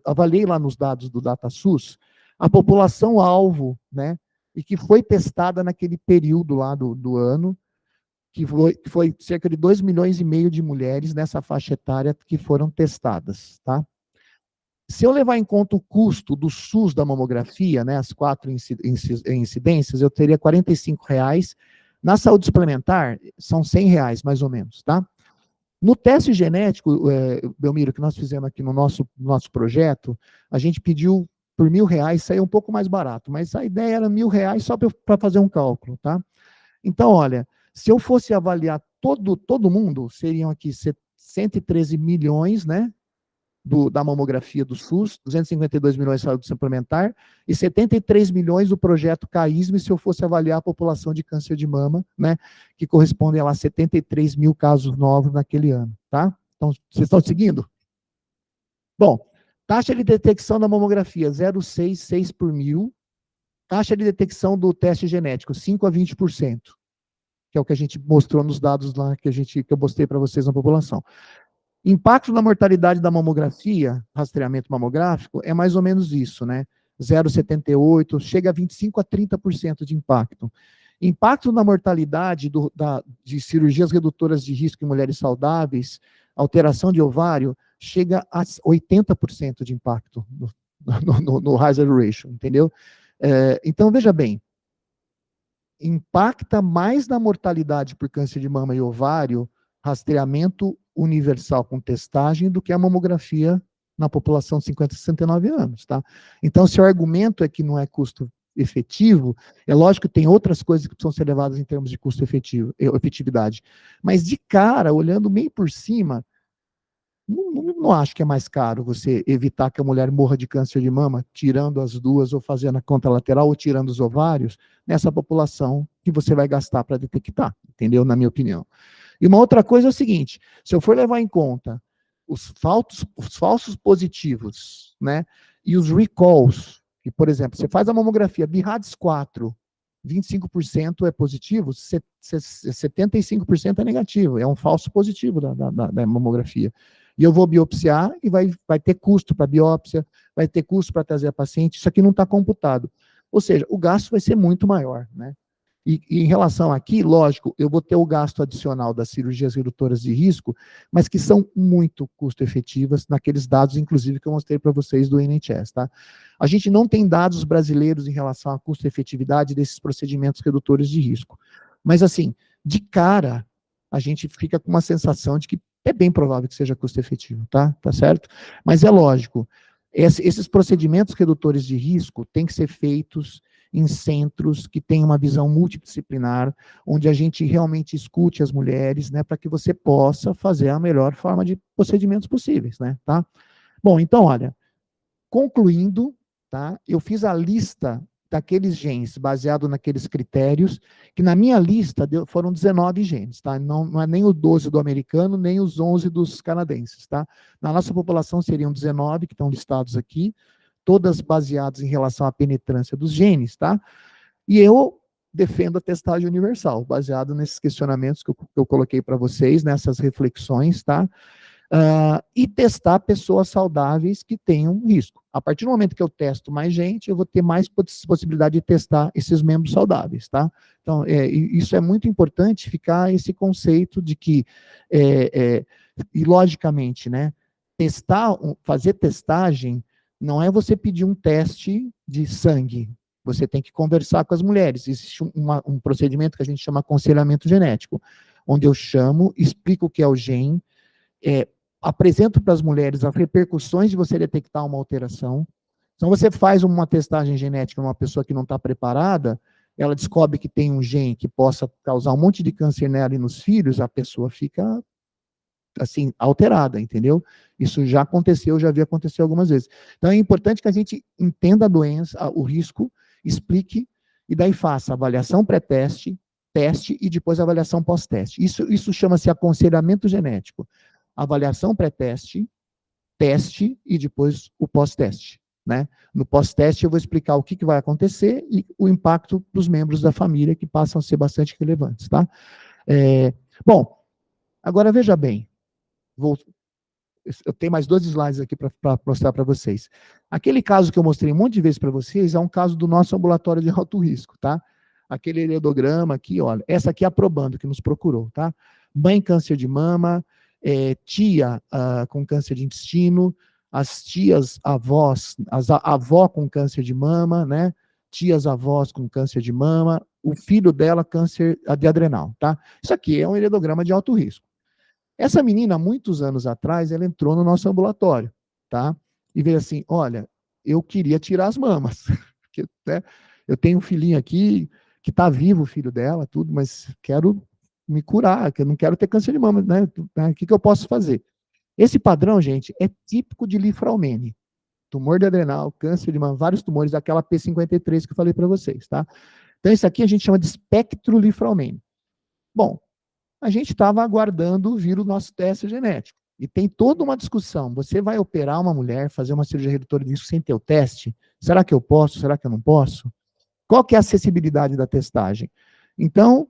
Speaker 2: avaliei lá nos dados do DataSUS a população-alvo, né, e que foi testada naquele período lá do ano, que foi cerca de 2,5 milhões de mulheres nessa faixa etária que foram testadas, tá? Se eu levar em conta o custo do SUS da mamografia, né, as 4 incidências, eu teria R$ 45,00. Na saúde suplementar, são R$ 100,00, mais ou menos, tá? No teste genético, Belmiro, que nós fizemos aqui no nosso projeto, a gente pediu por R$ 1.000, saiu um pouco mais barato, mas a ideia era R$ 1.000 só para fazer um cálculo, tá? Então, olha, se eu fosse avaliar todo mundo, seriam aqui 113 milhões, né? Da mamografia do SUS, 252 milhões de saúde suplementar, e 73 milhões do projeto CAISME, se eu fosse avaliar a população de câncer de mama, né, que correspondem a lá 73 mil casos novos naquele ano, tá? Então, vocês estão seguindo? Bom, taxa de detecção da mamografia, 0,66 por mil, taxa de detecção do teste genético, 5 a 20%, que é o que a gente mostrou nos dados lá, que eu mostrei para vocês na população. Impacto na mortalidade da mamografia, rastreamento mamográfico, é mais ou menos isso, né? 0,78, chega a 25 a 30% de impacto. Impacto na mortalidade de cirurgias redutoras de risco em mulheres saudáveis, alteração de ovário, chega a 80% de impacto no hazard ratio, entendeu? Então, veja bem, impacta mais na mortalidade por câncer de mama e ovário, rastreamento universal com testagem, do que a mamografia na população de 50 a 69 anos, tá? Então, se o argumento é que não é custo efetivo, é lógico que tem outras coisas que precisam ser levadas em termos de custo efetividade. Mas, de cara, olhando meio por cima, não acho que é mais caro você evitar que a mulher morra de câncer de mama, tirando as duas, ou fazendo a contralateral, ou tirando os ovários, nessa população que você vai gastar para detectar, entendeu? Na minha opinião. E uma outra coisa é o seguinte, se eu for levar em conta os falsos positivos, né, e os recalls, que, por exemplo, você faz a mamografia BIRADS 4, 25% é positivo, 75% é negativo, é um falso positivo da mamografia. E eu vou biopsiar e vai ter custo para biópsia, vai ter custo para trazer a paciente, isso aqui não está computado. Ou seja, o gasto vai ser muito maior, né? E em relação aqui, lógico, eu vou ter o gasto adicional das cirurgias redutoras de risco, mas que são muito custo-efetivas naqueles dados, inclusive, que eu mostrei para vocês do NHS, tá? A gente não tem dados brasileiros em relação à custo-efetividade desses procedimentos redutores de risco. Mas, assim, de cara, a gente fica com uma sensação de que é bem provável que seja custo-efetivo, tá? Tá certo? Mas é lógico, esses procedimentos redutores de risco têm que ser feitos em centros que tenham uma visão multidisciplinar, onde a gente realmente escute as mulheres, né, para que você possa fazer a melhor forma de procedimentos possíveis, né, tá? Bom, então, olha, concluindo, tá, eu fiz a lista daqueles genes, baseado naqueles critérios, que na minha lista foram 19 genes, tá? Não é nem o 12 do americano, nem os 11 dos canadenses, tá? Na nossa população seriam 19, que estão listados aqui, todas baseadas em relação à penetrância dos genes, tá? E eu defendo a testagem universal, baseado nesses questionamentos que eu coloquei para vocês, nessas reflexões, tá? E testar pessoas saudáveis que tenham risco. A partir do momento que eu testo mais gente, eu vou ter mais possibilidade de testar esses membros saudáveis, tá? Então, isso é muito importante, ficar esse conceito de que, e logicamente, né, fazer testagem não é você pedir um teste de sangue. Você tem que conversar com as mulheres. Existe um procedimento que a gente chama aconselhamento genético, onde eu chamo, explico o que é o gene, apresento para as mulheres as repercussões de você detectar uma alteração. Então, você faz uma testagem genética numa pessoa que não está preparada, ela descobre que tem um gene que possa causar um monte de câncer nela e nos filhos, a pessoa fica assim, alterada, entendeu? Isso já aconteceu, já vi acontecer algumas vezes. Então, é importante que a gente entenda a doença, o risco, explique, e daí faça avaliação pré-teste, teste e depois avaliação pós-teste. Isso chama-se aconselhamento genético. Avaliação pré-teste, teste e depois o pós-teste, né? No pós-teste eu vou explicar o que vai acontecer e o impacto para os membros da família, que passam a ser bastante relevantes, tá? Bom, agora veja bem, eu tenho mais 2 slides aqui para mostrar para vocês. Aquele caso que eu mostrei um monte de vezes para vocês é um caso do nosso ambulatório de alto risco, tá? Aquele heredograma aqui, olha, essa aqui é a probando que nos procurou, tá? Mãe câncer de mama, tia com câncer de intestino, as tias avós, a avó com câncer de mama, né? Tias avós com câncer de mama, o filho dela câncer de adrenal, tá? Isso aqui é um heredograma de alto risco. Essa menina, muitos anos atrás, ela entrou no nosso ambulatório, tá? E veio assim, olha, eu queria tirar as mamas. Porque, né, eu tenho um filhinho aqui, que está vivo, o filho dela, tudo, mas quero me curar, que eu não quero ter câncer de mama, né? O que eu posso fazer? Esse padrão, gente, é típico de Lifraumene. Tumor de adrenal, câncer de mama, vários tumores, daquela P53 que eu falei para vocês, tá? Então, isso aqui a gente chama de espectro Lifraumene. Bom, a gente estava aguardando vir o nosso teste genético. E tem toda uma discussão. Você vai operar uma mulher, fazer uma cirurgia redutora de risco sem ter o teste? Será que eu posso? Será que eu não posso? Qual que é a acessibilidade da testagem? Então,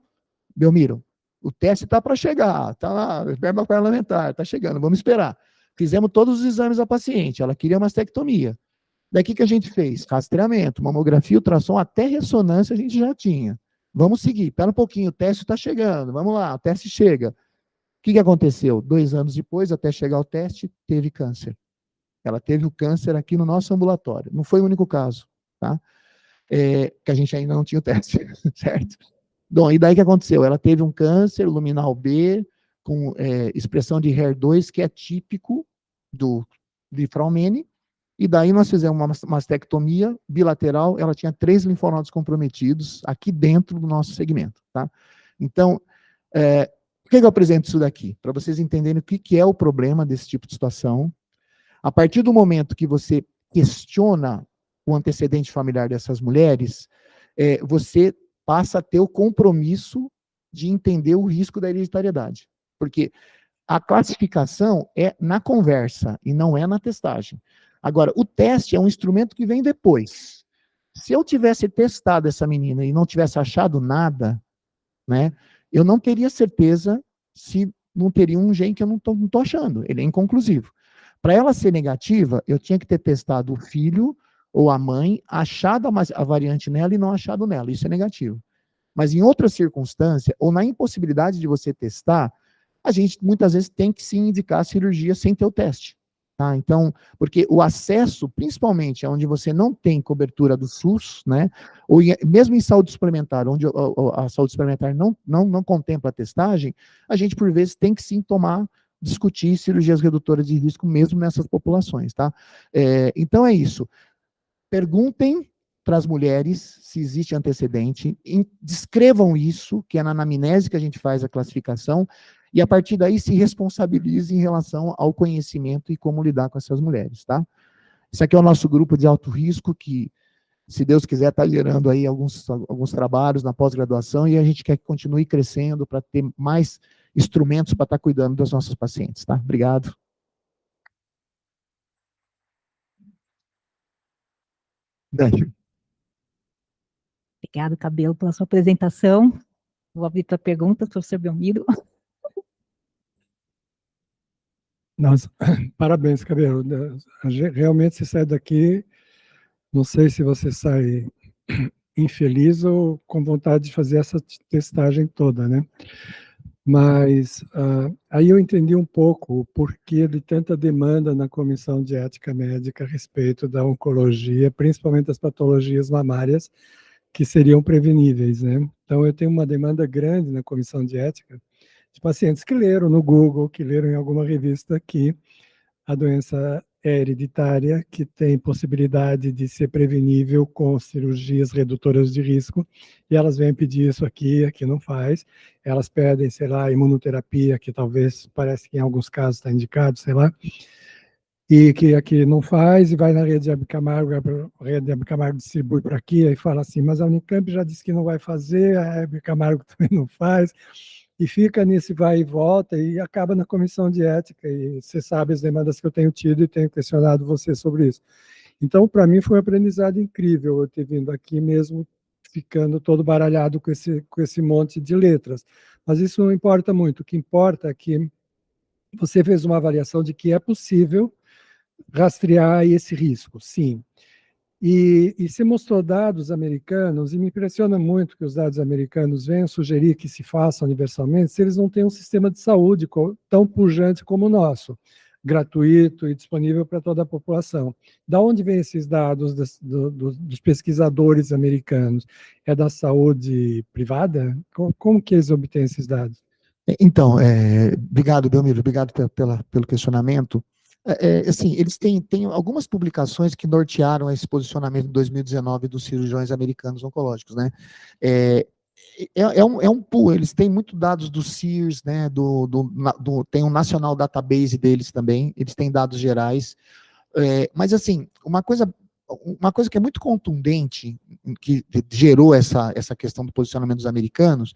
Speaker 2: Belmiro, o teste está para chegar, está lá, verba parlamentar, está chegando, vamos esperar. Fizemos todos os exames da paciente, ela queria mastectomia. Daí o que a gente fez? Rastreamento, mamografia, ultrassom, até ressonância a gente já tinha. Vamos seguir, espera um pouquinho, o teste está chegando, vamos lá, o teste chega. O que aconteceu? 2 anos depois, até chegar o teste, teve câncer. Ela teve o câncer aqui no nosso ambulatório. Não foi o único caso, tá? Que a gente ainda não tinha o teste, certo? Bom, e daí o que aconteceu? Ela teve um câncer luminal B, com expressão de HER2, que é típico do Lifraumene, e daí nós fizemos uma mastectomia bilateral, ela tinha 3 linfonodos comprometidos aqui dentro do nosso segmento, tá? Então, por que eu apresento isso daqui? Para vocês entenderem o que é o problema desse tipo de situação. A partir do momento que você questiona o antecedente familiar dessas mulheres, você passa a ter o compromisso de entender o risco da hereditariedade. Porque a classificação é na conversa e não é na testagem. Agora, o teste é um instrumento que vem depois. Se eu tivesse testado essa menina e não tivesse achado nada, né, eu não teria certeza se não teria um gene que eu não tô achando. Ele é inconclusivo. para ela ser negativa, eu tinha que ter testado o filho ou a mãe, achado a variante nela e não achado nela. Isso é negativo. Mas em outra circunstância, ou na impossibilidade de você testar, a gente muitas vezes tem que sim indicar a cirurgia sem ter o teste. Tá? Então, porque o acesso, principalmente onde você não tem cobertura do SUS, né, ou mesmo em saúde suplementar, onde a saúde suplementar não contempla a testagem, a gente, por vezes, tem que sim discutir cirurgias redutoras de risco mesmo nessas populações. Tá? Então é isso. Perguntem para as mulheres se existe antecedente, descrevam isso, que é na anamnese que a gente faz a classificação, e a partir daí se responsabilize em relação ao conhecimento e como lidar com essas mulheres, tá? Esse aqui é o nosso grupo de alto risco, que, se Deus quiser, está gerando aí alguns trabalhos na pós-graduação, e a gente quer que continue crescendo para ter mais instrumentos para estar cuidando das nossas pacientes, tá? Obrigado. Dani.
Speaker 1: Obrigado, Cabelo, pela sua apresentação. Vou abrir para perguntas, professor Belmiro.
Speaker 3: Nossa, parabéns, Cabelo. Realmente você sai daqui, não sei se você sai infeliz ou com vontade de fazer essa testagem toda, né? Mas aí eu entendi um pouco o porquê de tanta demanda na Comissão de Ética Médica a respeito da oncologia, principalmente das patologias mamárias, que seriam preveníveis, né? Então eu tenho uma demanda grande na Comissão de Ética de pacientes que leram no Google, que leram em alguma revista que a doença é hereditária, que tem possibilidade de ser prevenível com cirurgias redutoras de risco, e elas vêm pedir isso aqui não faz. Elas pedem, sei lá, imunoterapia, que talvez, parece que em alguns casos está indicado, sei lá, e que aqui não faz, e vai na rede de Abcamargo, a rede de Abcamargo distribui para aqui, e fala assim, mas a Unicamp já disse que não vai fazer, a Abcamargo também não faz, e fica nesse vai e volta, e acaba na comissão de ética, e você sabe as demandas que eu tenho tido e tenho questionado você sobre isso. Então, para mim, foi um aprendizado incrível eu ter vindo aqui mesmo, ficando todo baralhado com esse monte de letras. Mas isso não importa muito, o que importa é que você fez uma avaliação de que é possível rastrear esse risco, sim. E se mostrou dados americanos, e me impressiona muito que os dados americanos venham sugerir que se faça universalmente, se eles não têm um sistema de saúde tão pujante como o nosso, gratuito e disponível para toda a população. Da onde vêm esses dados dos pesquisadores americanos? É da saúde privada? Como que eles obtêm esses dados?
Speaker 2: Então, obrigado, Belmiro, obrigado pelo questionamento. Assim, eles têm algumas publicações que nortearam esse posicionamento em 2019 dos cirurgiões americanos oncológicos, né? É um pool, eles têm muito dados do SEERS, né? Tem um National Database deles também, eles têm dados gerais. Mas, assim, uma coisa que é muito contundente, que gerou essa questão do posicionamento dos americanos,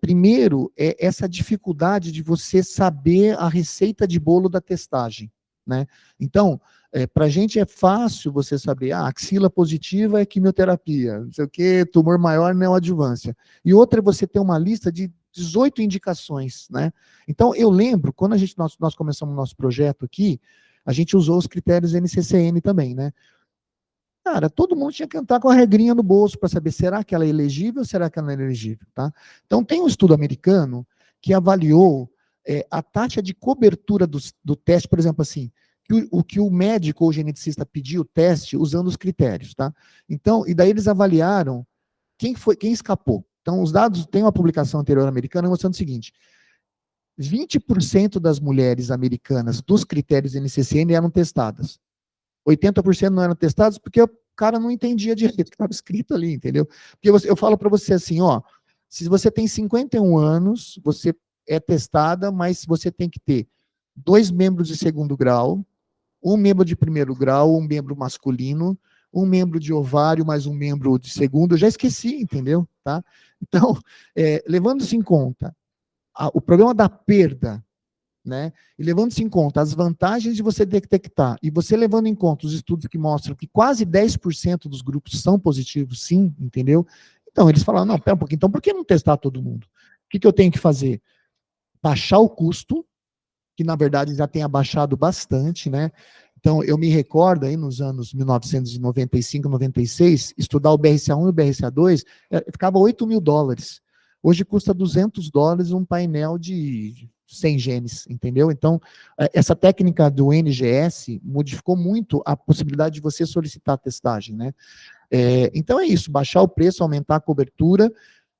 Speaker 2: primeiro, é essa dificuldade de você saber a receita de bolo da testagem, né? Então, para a gente é fácil você saber, axila positiva é quimioterapia, não sei o que, tumor maior neoadjuvância. E outra é você ter uma lista de 18 indicações, né? Então, eu lembro, quando nós começamos o nosso projeto aqui, a gente usou os critérios NCCN também, né? Cara, todo mundo tinha que entrar com a regrinha no bolso para saber, será que ela é elegível ou será que ela não é elegível, tá? Então, tem um estudo americano que avaliou a taxa de cobertura do teste, por exemplo, assim, que o médico ou geneticista pediu o teste usando os critérios, tá? Então, e daí eles avaliaram quem escapou. Então, os dados, tem uma publicação anterior americana mostrando o seguinte, 20% das mulheres americanas dos critérios NCCN eram testadas. 80% não eram testados porque o cara não entendia direito o que estava escrito ali, entendeu? Porque eu falo para você assim, ó, se você tem 51 anos, você é testada, mas você tem que ter 2 membros de segundo grau, 1 membro de primeiro grau, 1 membro masculino, 1 membro de ovário, mais 1 membro de segundo, eu já esqueci, entendeu? Tá? Então, levando-se em conta o problema da perda, né? E levando-se em conta as vantagens de você detectar, e você levando em conta os estudos que mostram que quase 10% dos grupos são positivos, sim, entendeu? Então, eles falaram, não, pera um pouquinho, então por que não testar todo mundo? O que eu tenho que fazer? Baixar o custo, que na verdade já tem abaixado bastante, né? Então, eu me recordo aí nos anos 1995, 96, estudar o BRCA1 e o BRCA2, ficava $8.000. Hoje custa $200 um painel de 100 genes, entendeu? Então, essa técnica do NGS modificou muito a possibilidade de você solicitar a testagem, né? Então é isso, baixar o preço, aumentar a cobertura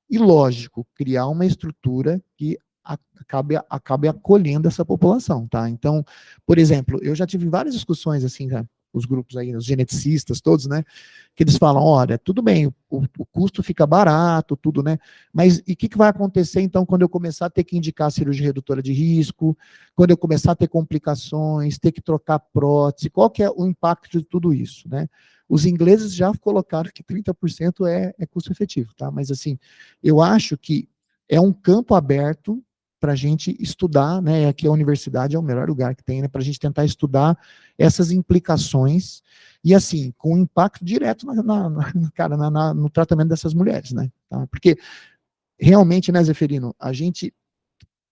Speaker 2: e, lógico, criar uma estrutura que acabe acolhendo essa população, tá? Então, por exemplo, eu já tive várias discussões, assim, os grupos aí, os geneticistas todos, né, que eles falam, olha, tudo bem, o custo fica barato, tudo, né, mas e o que vai acontecer, então, quando eu começar a ter que indicar cirurgia redutora de risco, quando eu começar a ter complicações, ter que trocar prótese, qual que é o impacto de tudo isso, né? Os ingleses já colocaram que 30% é custo efetivo, tá? Mas, assim, eu acho que é um campo aberto para a gente estudar, né? Aqui a universidade é o melhor lugar que tem, né? Para a gente tentar estudar essas implicações e, assim, com impacto direto no tratamento dessas mulheres, né? Tá? Porque, realmente, né, Zeferino, a gente,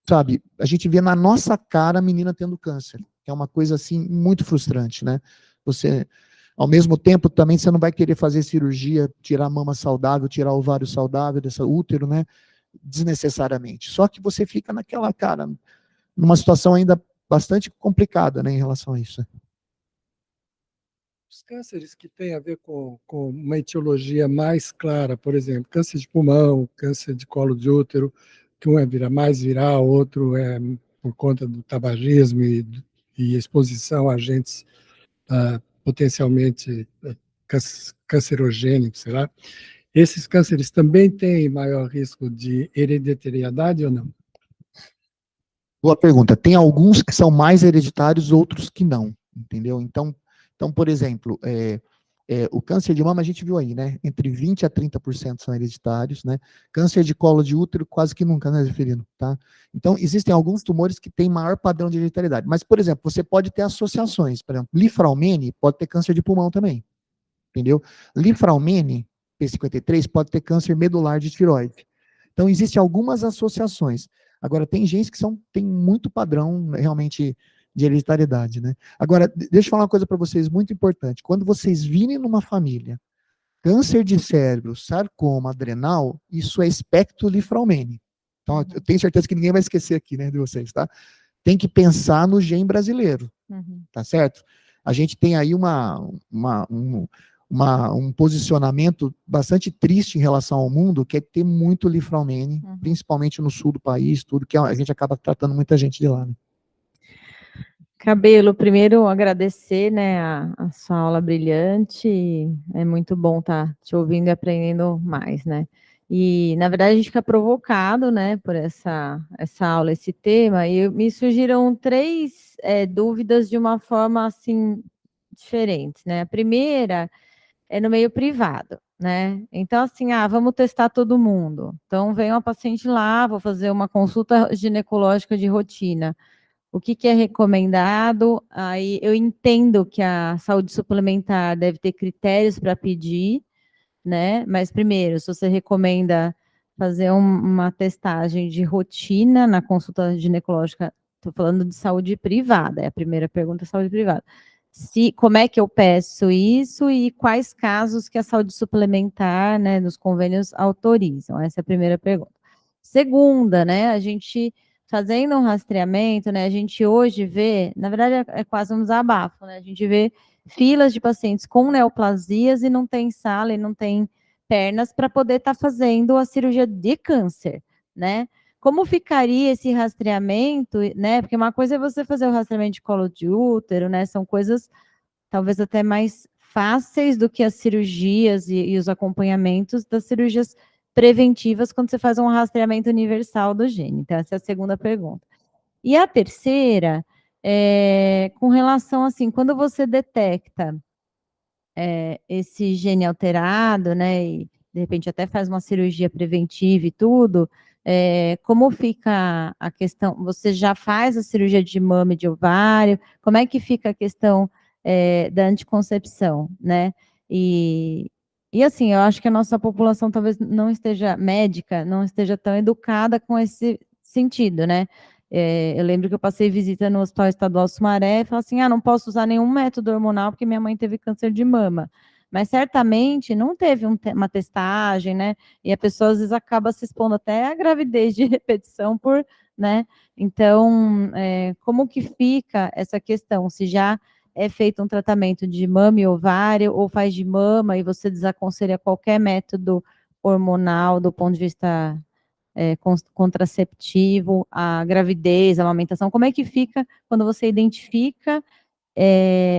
Speaker 2: sabe, a gente vê na nossa cara a menina tendo câncer, que é uma coisa, assim, muito frustrante, né? Você... Ao mesmo tempo, também você não vai querer fazer cirurgia, tirar a mama saudável, tirar o ovário saudável, dessa útero, né? Desnecessariamente. Só que você fica naquela, cara, numa situação ainda bastante complicada, né, em relação a isso.
Speaker 3: Os cânceres que têm a ver com uma etiologia mais clara, por exemplo, câncer de pulmão, câncer de colo de útero, que um é mais viral, outro é por conta do tabagismo e exposição a agentes potencialmente cancerogênicos, será? Esses cânceres também têm maior risco de hereditariedade ou não?
Speaker 2: Boa pergunta. Tem alguns que são mais hereditários, outros que não, entendeu? Então por exemplo, o câncer de mama a gente viu aí, né? Entre 20% a 30% são hereditários, né? Câncer de colo de útero quase que nunca, né, Zeferino? Tá? Então, existem alguns tumores que têm maior padrão de hereditariedade. Mas, por exemplo, você pode ter associações. Por exemplo, Lifraumene pode ter câncer de pulmão também, entendeu? Lifraumene, P53, pode ter câncer medular de tireoide. Então, existem algumas associações. Agora, tem genes que tem muito padrão, realmente, de hereditariedade, né? Agora, deixa eu falar uma coisa para vocês muito importante. Quando vocês virem numa família câncer de cérebro, sarcoma, adrenal, isso é espectro Lifraumene. Então, eu tenho certeza que ninguém vai esquecer aqui, né, de vocês, tá? Tem que pensar no gene brasileiro, tá certo? A gente tem aí um posicionamento bastante triste em relação ao mundo, que é ter muito Lifraumene, principalmente no sul do país, tudo, que a gente acaba tratando muita gente de lá, né?
Speaker 4: Cabelo, primeiro agradecer, né, a sua aula brilhante, é muito bom estar te ouvindo e aprendendo mais, né, e na verdade a gente fica provocado, né, por essa aula, esse tema, e me surgiram três dúvidas de uma forma, assim, diferentes, né, a primeira é no meio privado, né, então assim, vamos testar todo mundo, então vem uma paciente lá, vou fazer uma consulta ginecológica de rotina, o que é recomendado? Aí eu entendo que a saúde suplementar deve ter critérios para pedir, né? Mas primeiro, se você recomenda fazer uma testagem de rotina na consulta ginecológica, estou falando de saúde privada, é a primeira pergunta, saúde privada. Como é que eu peço isso e quais casos que a saúde suplementar, né, nos convênios autorizam? Essa é a primeira pergunta. Segunda, né, a gente fazendo um rastreamento, né, a gente hoje vê, na verdade é quase um desabafo, né, a gente vê filas de pacientes com neoplasias e não tem sala e não tem pernas para poder estar fazendo a cirurgia de câncer, né? Como ficaria esse rastreamento, né? Porque uma coisa é você fazer o rastreamento de colo de útero, né? São coisas talvez até mais fáceis do que as cirurgias e os acompanhamentos das cirurgias preventivas quando você faz um rastreamento universal do gene. Então, essa é a segunda pergunta. E a terceira, com relação, assim, quando você detecta esse gene alterado, né, e de repente até faz uma cirurgia preventiva e tudo, como fica a questão? Você já faz a cirurgia de mama e de ovário? Como é que fica a questão da anticoncepção, né? E assim, eu acho que a nossa população talvez não esteja médica, não esteja tão educada com esse sentido, né? Eu lembro que eu passei visita no Hospital Estadual Sumaré e falei assim, não posso usar nenhum método hormonal porque minha mãe teve câncer de mama. Mas certamente não teve uma testagem, né? E a pessoa às vezes acaba se expondo até à gravidez de repetição por, né? Então, como que fica essa questão? Se já é feito um tratamento de mama e ovário, ou faz de mama e você desaconselha qualquer método hormonal do ponto de vista contraceptivo, a gravidez, a amamentação, como é que fica quando você identifica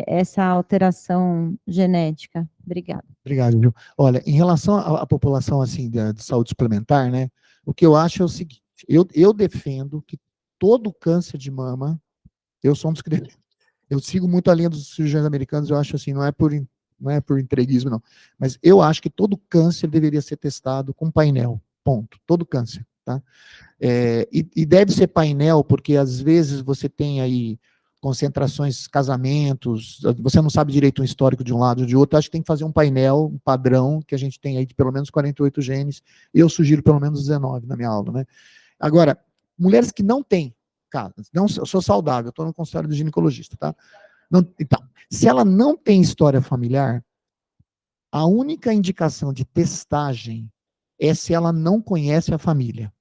Speaker 4: essa alteração genética? Obrigada.
Speaker 2: Obrigado, Gil. Olha, em relação à população assim de saúde suplementar, né, o que eu acho é o seguinte, eu defendo que todo câncer de mama, eu sou um dos críticos, eu sigo muito a linha dos cirurgiões americanos, eu acho assim, não é por entreguismo, não, mas eu acho que todo câncer deveria ser testado com painel, ponto, todo câncer, tá? E deve ser painel, porque às vezes você tem aí concentrações, casamentos, você não sabe direito o histórico de um lado ou de outro, acho que tem que fazer um painel, um padrão, que a gente tem aí de pelo menos 48 genes, eu sugiro pelo menos 19 na minha aula, né? Agora, mulheres que não têm, cara, eu sou saudável, eu estou no consultório do ginecologista, tá? Então, se ela não tem história familiar, a única indicação de testagem é se ela não conhece a família.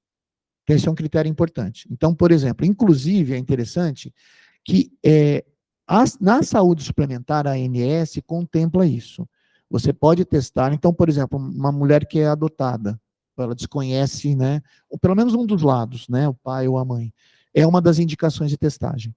Speaker 2: Então, esse é um critério importante. Então, por exemplo, inclusive, é interessante que na saúde suplementar, a ANS contempla isso. Você pode testar, então, por exemplo, uma mulher que é adotada, ela desconhece, né, ou pelo menos um dos lados, né, o pai ou a mãe, é uma das indicações de testagem.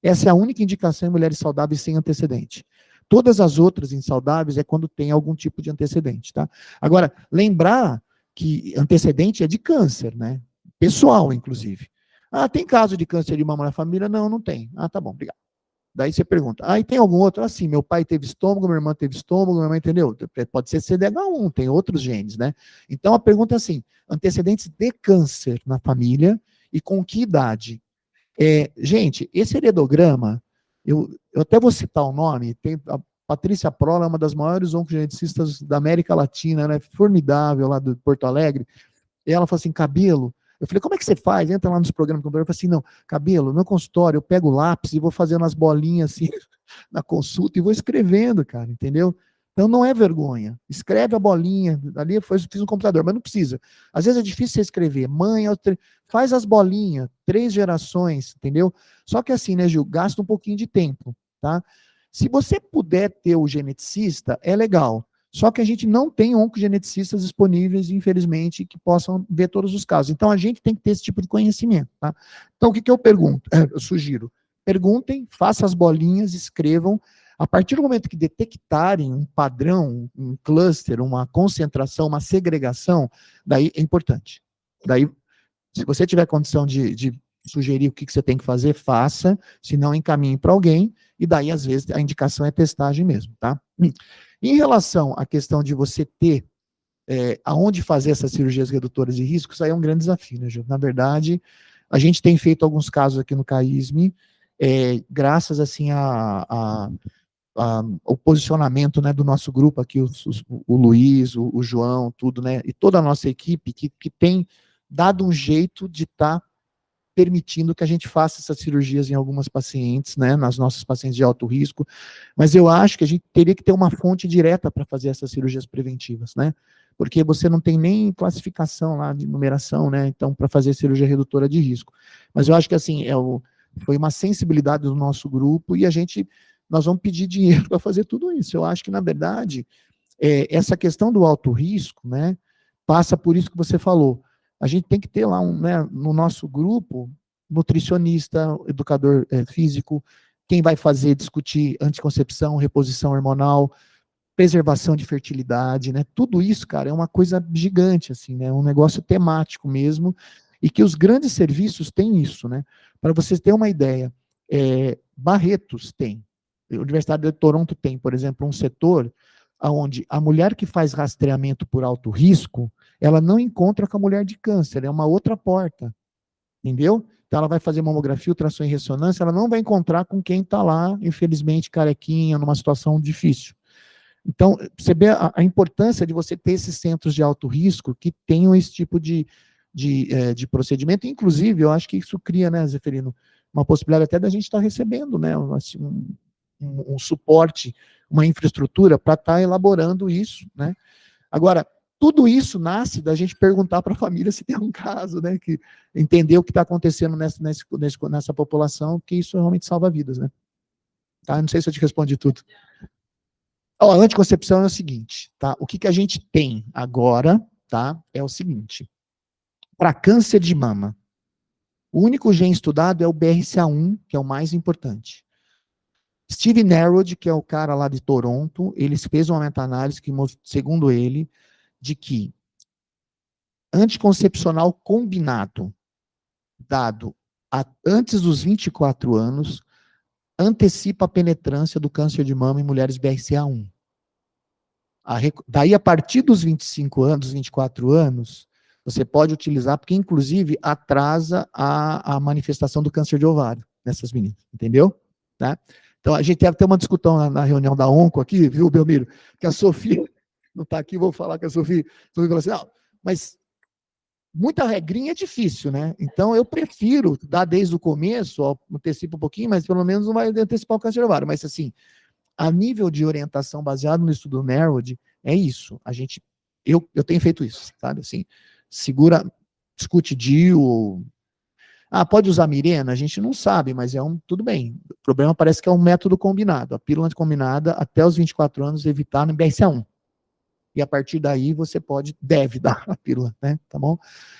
Speaker 2: Essa é a única indicação em mulheres saudáveis sem antecedente. Todas as outras insaudáveis é quando tem algum tipo de antecedente, tá? Agora, lembrar que antecedente é de câncer, né? Pessoal, inclusive. Tem caso de câncer de mama na família? Não, não tem. Tá bom, obrigado. Daí você pergunta, e tem algum outro? Sim, meu pai teve estômago, minha irmã teve estômago, minha mãe, entendeu? Pode ser CDH1, tem outros genes, né? Então a pergunta é assim, antecedentes de câncer na família e com que idade? Gente, esse heredograma, eu até vou citar o nome, tem a Patrícia Prola, é uma das maiores oncogeneticistas da América Latina, ela é formidável lá do Porto Alegre, e ela falou assim, Cabelo, eu falei, como é que você faz? Entra lá nos programas do computador, eu falei assim, não, Cabelo, no meu consultório, eu pego o lápis e vou fazendo as bolinhas assim, na consulta, e vou escrevendo, cara, entendeu? Então não é vergonha, escreve a bolinha, ali eu fiz no computador, mas não precisa. Às vezes é difícil você escrever, faz as bolinhas, 3 gerações, entendeu? Só que assim, né, Gil, gasta um pouquinho de tempo, tá? Se você puder ter o geneticista, é legal. Só que a gente não tem oncogeneticistas disponíveis, infelizmente, que possam ver todos os casos. Então, a gente tem que ter esse tipo de conhecimento, tá? Então, o que eu pergunto? Eu sugiro, perguntem, façam as bolinhas, escrevam. A partir do momento que detectarem um padrão, um cluster, uma concentração, uma segregação, daí é importante. Daí, se você tiver condição de sugerir o que você tem que fazer, faça, se não, encaminhe para alguém, e daí, às vezes, a indicação é testagem mesmo, tá? Em relação à questão de você ter aonde fazer essas cirurgias redutoras de risco, isso aí é um grande desafio, né, Gil? Na verdade, a gente tem feito alguns casos aqui no CAISM, graças, assim, o posicionamento, né, do nosso grupo aqui, o Luiz, o João, tudo, né, e toda a nossa equipe que tem dado um jeito de estar permitindo que a gente faça essas cirurgias em algumas pacientes, né, nas nossas pacientes de alto risco, mas eu acho que a gente teria que ter uma fonte direta para fazer essas cirurgias preventivas, né, porque você não tem nem classificação lá de numeração, né, então, para fazer cirurgia redutora de risco. Mas eu acho que, assim, foi uma sensibilidade do nosso grupo e nós vamos pedir dinheiro para fazer tudo isso. Eu acho que, na verdade, essa questão do alto risco, né, passa por isso que você falou. A gente tem que ter lá, né, no nosso grupo, nutricionista, educador físico, quem vai discutir anticoncepção, reposição hormonal, preservação de fertilidade, né, tudo isso, cara, é uma coisa gigante, assim, né, um negócio temático mesmo, e que os grandes serviços têm isso, né. Para vocês terem uma ideia, Barretos tem, a Universidade de Toronto tem, por exemplo, um setor onde a mulher que faz rastreamento por alto risco, ela não encontra com a mulher de câncer, é uma outra porta, entendeu? Então ela vai fazer mamografia, ultrassom e ressonância, ela não vai encontrar com quem está lá, infelizmente, carequinha, numa situação difícil. Então, você vê a importância de você ter esses centros de alto risco que tenham esse tipo de de procedimento. Inclusive, eu acho que isso cria, né, Zeferino, uma possibilidade até da gente estar recebendo, né, assim, um suporte, uma infraestrutura para estar elaborando isso, né. Agora, tudo isso nasce da gente perguntar para a família se tem um caso, né, que entender o que está acontecendo nessa população, que isso realmente salva vidas, né. Tá? Não sei se eu te respondi tudo. Ó, a anticoncepção é o seguinte, tá? O que a gente tem agora, tá? É o seguinte. Para câncer de mama, o único gene estudado é o BRCA1, que é o mais importante. Steve Narrowd, que é o cara lá de Toronto, ele fez uma meta-análise que, segundo ele, de que anticoncepcional combinado, dado antes dos 24 anos, antecipa a penetrância do câncer de mama em mulheres BRCA1. Daí, a partir dos 25 anos, 24 anos, você pode utilizar, porque, inclusive, atrasa a manifestação do câncer de ovário nessas meninas, entendeu? Tá? Então, a gente teve até uma discussão na reunião da ONCO aqui, viu, Belmiro? Que a Sofia não está aqui, vou falar que a Sofia falou assim, não, mas muita regrinha é difícil, né? Então, eu prefiro dar desde o começo, ó, antecipa um pouquinho, mas pelo menos não vai antecipar o câncer de ovário. Mas, assim, a nível de orientação baseado no estudo Narrowd, é isso. Eu tenho feito isso, sabe? Assim, segura, discute DIU, pode usar Mirena? A gente não sabe, mas tudo bem. O problema parece que é um método combinado. A pílula combinada, até os 24 anos, evitar no BRCA1. E a partir daí você deve dar a pílula, né? Tá bom?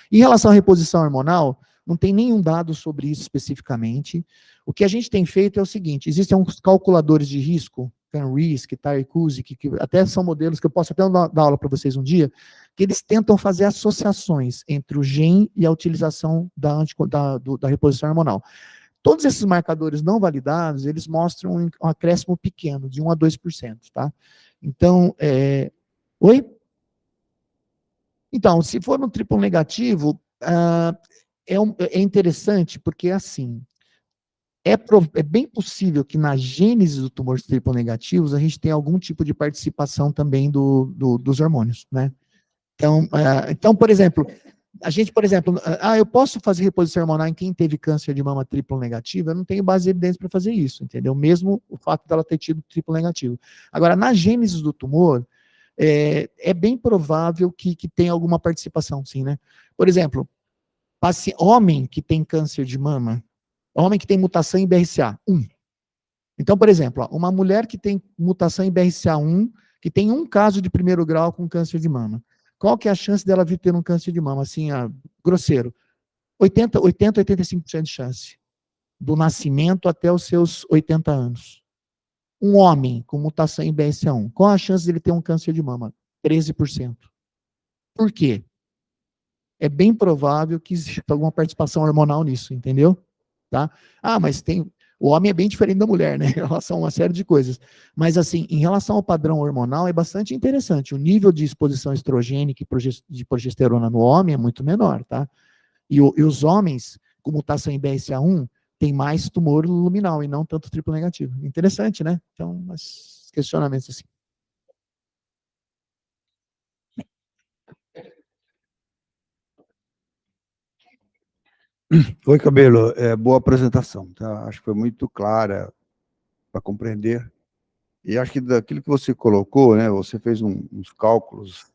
Speaker 2: Em relação à reposição hormonal, não tem nenhum dado sobre isso especificamente. O que a gente tem feito é o seguinte, existem uns calculadores de risco, CanRisk, Tyre-Cuzick, que até são modelos que eu posso até dar aula para vocês um dia, que eles tentam fazer associações entre o gene e a utilização da reposição hormonal. Todos esses marcadores não validados, eles mostram um acréscimo pequeno, de 1 a 2%, tá? Então, Oi? Então, se for no triplo negativo, é interessante, porque assim, é bem possível que na gênese do tumor triplo negativos a gente tenha algum tipo de participação também dos hormônios, né? Então, por exemplo, eu posso fazer reposição hormonal em quem teve câncer de mama triplo negativo, eu não tenho base de evidência para fazer isso, entendeu? Mesmo o fato dela ter tido triplo negativo. Agora, na gênese do tumor, é bem provável que tenha alguma participação, sim, né? Por exemplo, homem que tem câncer de mama, homem que tem mutação em BRCA1. Então, por exemplo, uma mulher que tem mutação em BRCA1, que tem um caso de primeiro grau com câncer de mama. Qual que é a chance dela vir ter um câncer de mama? Assim, grosseiro. 85% de chance. Do nascimento até os seus 80 anos. Um homem com mutação em BRCA1, qual a chance dele ter um câncer de mama? 13%. Por quê? É bem provável que exista alguma participação hormonal nisso, entendeu? Tá? Mas o homem é bem diferente da mulher, né? Em relação a uma série de coisas. Mas, assim, em relação ao padrão hormonal, é bastante interessante. O nível de exposição estrogênica e de progesterona no homem é muito menor, tá? E os homens com mutação em BRCA1 tem mais tumor luminal e não tanto triplo negativo. Interessante, né? Então, mas questionamentos assim.
Speaker 5: Oi, Cabelo. Boa apresentação, tá? Acho que foi muito clara para compreender. E acho que daquilo que você colocou, né? Você fez uns cálculos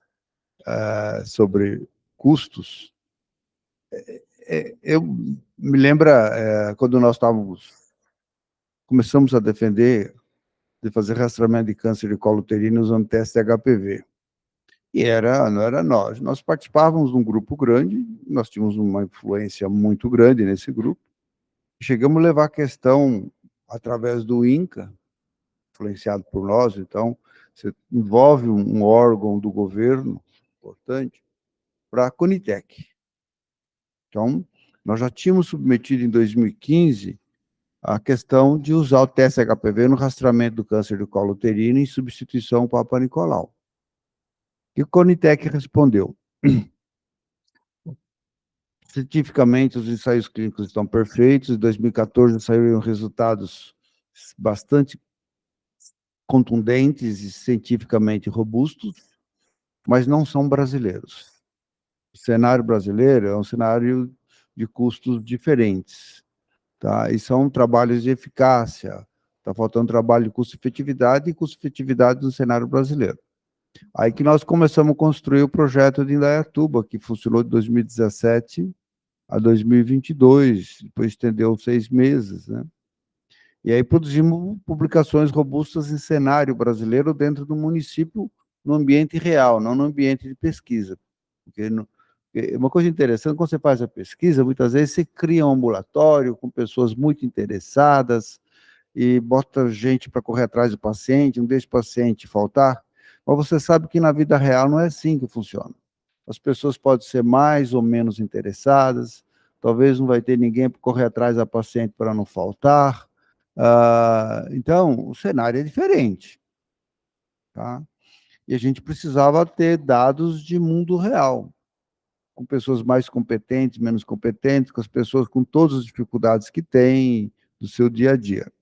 Speaker 5: sobre custos. Eu me lembra quando nós começamos a defender de fazer rastreamento de câncer de colo uterino usando teste HPV. E não era nós participávamos de um grupo grande, nós tínhamos uma influência muito grande nesse grupo, chegamos a levar a questão através do INCA, influenciado por nós, então, você envolve um órgão do governo importante para a Conitec. Então, nós já tínhamos submetido em 2015 a questão de usar o teste HPV no rastreamento do câncer do colo uterino em substituição ao Papa Nicolau. E o Conitec respondeu: cientificamente, os ensaios clínicos estão perfeitos. Em 2014 saíram resultados bastante contundentes e cientificamente robustos, mas não são brasileiros. O cenário brasileiro é um cenário de custos diferentes, tá? E são trabalhos de eficácia. Está faltando trabalho de custo-efetividade e custo-efetividade no cenário brasileiro. Aí que nós começamos a construir o projeto de Indaiatuba, que funcionou de 2017 a 2022, depois estendeu 6 meses, né? E aí produzimos publicações robustas em cenário brasileiro dentro do município, no ambiente real, não no ambiente de pesquisa. Porque uma coisa interessante, quando você faz a pesquisa, muitas vezes você cria um ambulatório com pessoas muito interessadas e bota gente para correr atrás do paciente, não deixa o paciente faltar, mas você sabe que na vida real não é assim que funciona. As pessoas podem ser mais ou menos interessadas, talvez não vai ter ninguém para correr atrás da paciente para não faltar. Então, o cenário é diferente, tá? E a gente precisava ter dados de mundo real, com pessoas mais competentes, menos competentes, com as pessoas com todas as dificuldades que têm do seu dia a dia.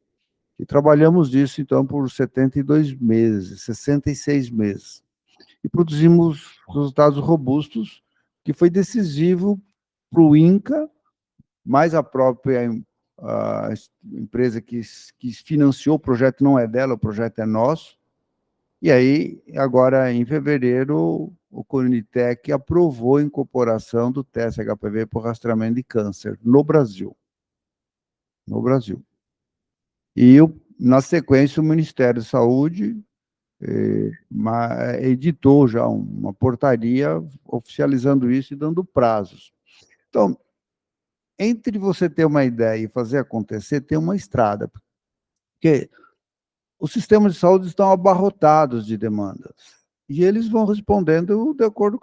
Speaker 5: E trabalhamos nisso, então, por 72 meses, 66 meses. E produzimos resultados robustos, que foi decisivo para o INCA, mais a própria empresa que financiou o projeto não é dela, o projeto é nosso. E aí, agora, em fevereiro, o Conitec aprovou a incorporação do teste HPV por rastreamento de câncer no Brasil. No Brasil. E, na sequência, o Ministério da Saúde editou já uma portaria oficializando isso e dando prazos. Então, entre você ter uma ideia e fazer acontecer, tem uma estrada. Porque os sistemas de saúde estão abarrotados de demandas. E eles vão respondendo de acordo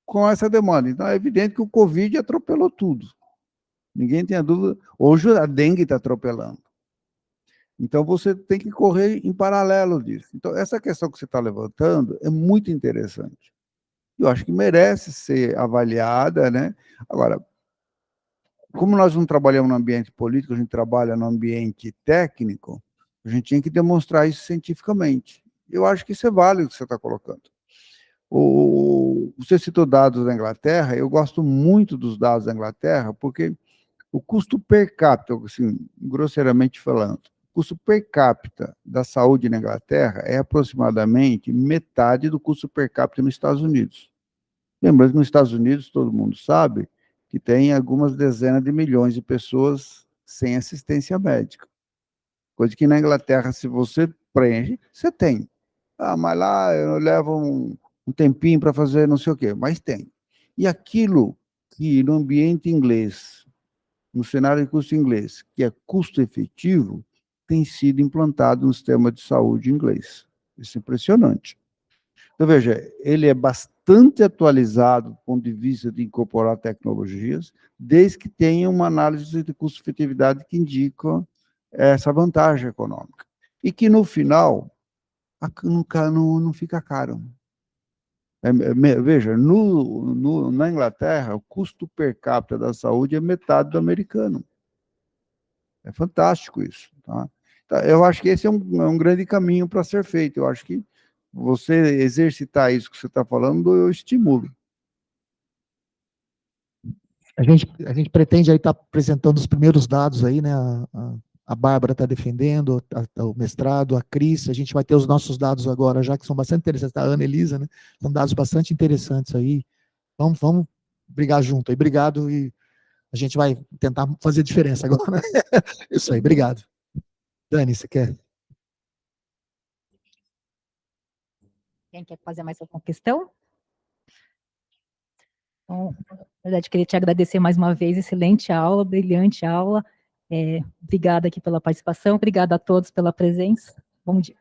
Speaker 5: com essa demanda. Então, é evidente que o Covid atropelou tudo. Ninguém tem a dúvida. Hoje, a dengue está atropelando. Então, você tem que correr em paralelo disso. Então, essa questão que você está levantando é muito interessante. Eu acho que merece ser avaliada, né? Agora, como nós não trabalhamos no ambiente político, a gente trabalha no ambiente técnico, a gente tinha que demonstrar isso cientificamente. Eu acho que isso é válido o que você está colocando. Você citou dados da Inglaterra, eu gosto muito dos dados da Inglaterra, porque o custo per capita, assim, grosseiramente falando, o custo per capita da saúde na Inglaterra é aproximadamente metade do custo per capita nos Estados Unidos. Lembrando que nos Estados Unidos, todo mundo sabe, que tem algumas dezenas de milhões de pessoas sem assistência médica. Coisa que na Inglaterra, se você preenche, você tem. Mas lá eu levo um tempinho para fazer não sei o quê, mas tem. E aquilo que no ambiente inglês, no cenário de custo inglês, que é custo efetivo, tem sido implantado no sistema de saúde inglês. Isso é impressionante. Então, veja, ele é bastante atualizado do ponto de vista de incorporar tecnologias, desde que tenha uma análise de custo-efetividade que indica essa vantagem econômica. E que, no final, não fica caro. Veja, na Inglaterra, o custo per capita da saúde é metade do americano. É fantástico isso. Tá? Eu acho que esse é um grande caminho para ser feito. Eu acho que você exercitar isso que você está falando, eu estimulo.
Speaker 2: A gente pretende aí estar apresentando os primeiros dados aí, né? A Bárbara está defendendo o mestrado, a Cris, a gente vai ter os nossos dados agora, já que são bastante interessantes, a Ana Elisa, né? São dados bastante interessantes aí. Vamos brigar junto aí. Obrigado, e a gente vai tentar fazer diferença agora. Isso aí, obrigado. Dani, você quer?
Speaker 1: Quem quer fazer mais alguma questão? Então, na verdade, queria te agradecer mais uma vez, excelente aula, brilhante aula. Obrigada aqui pela participação, obrigada a todos pela presença. Bom dia.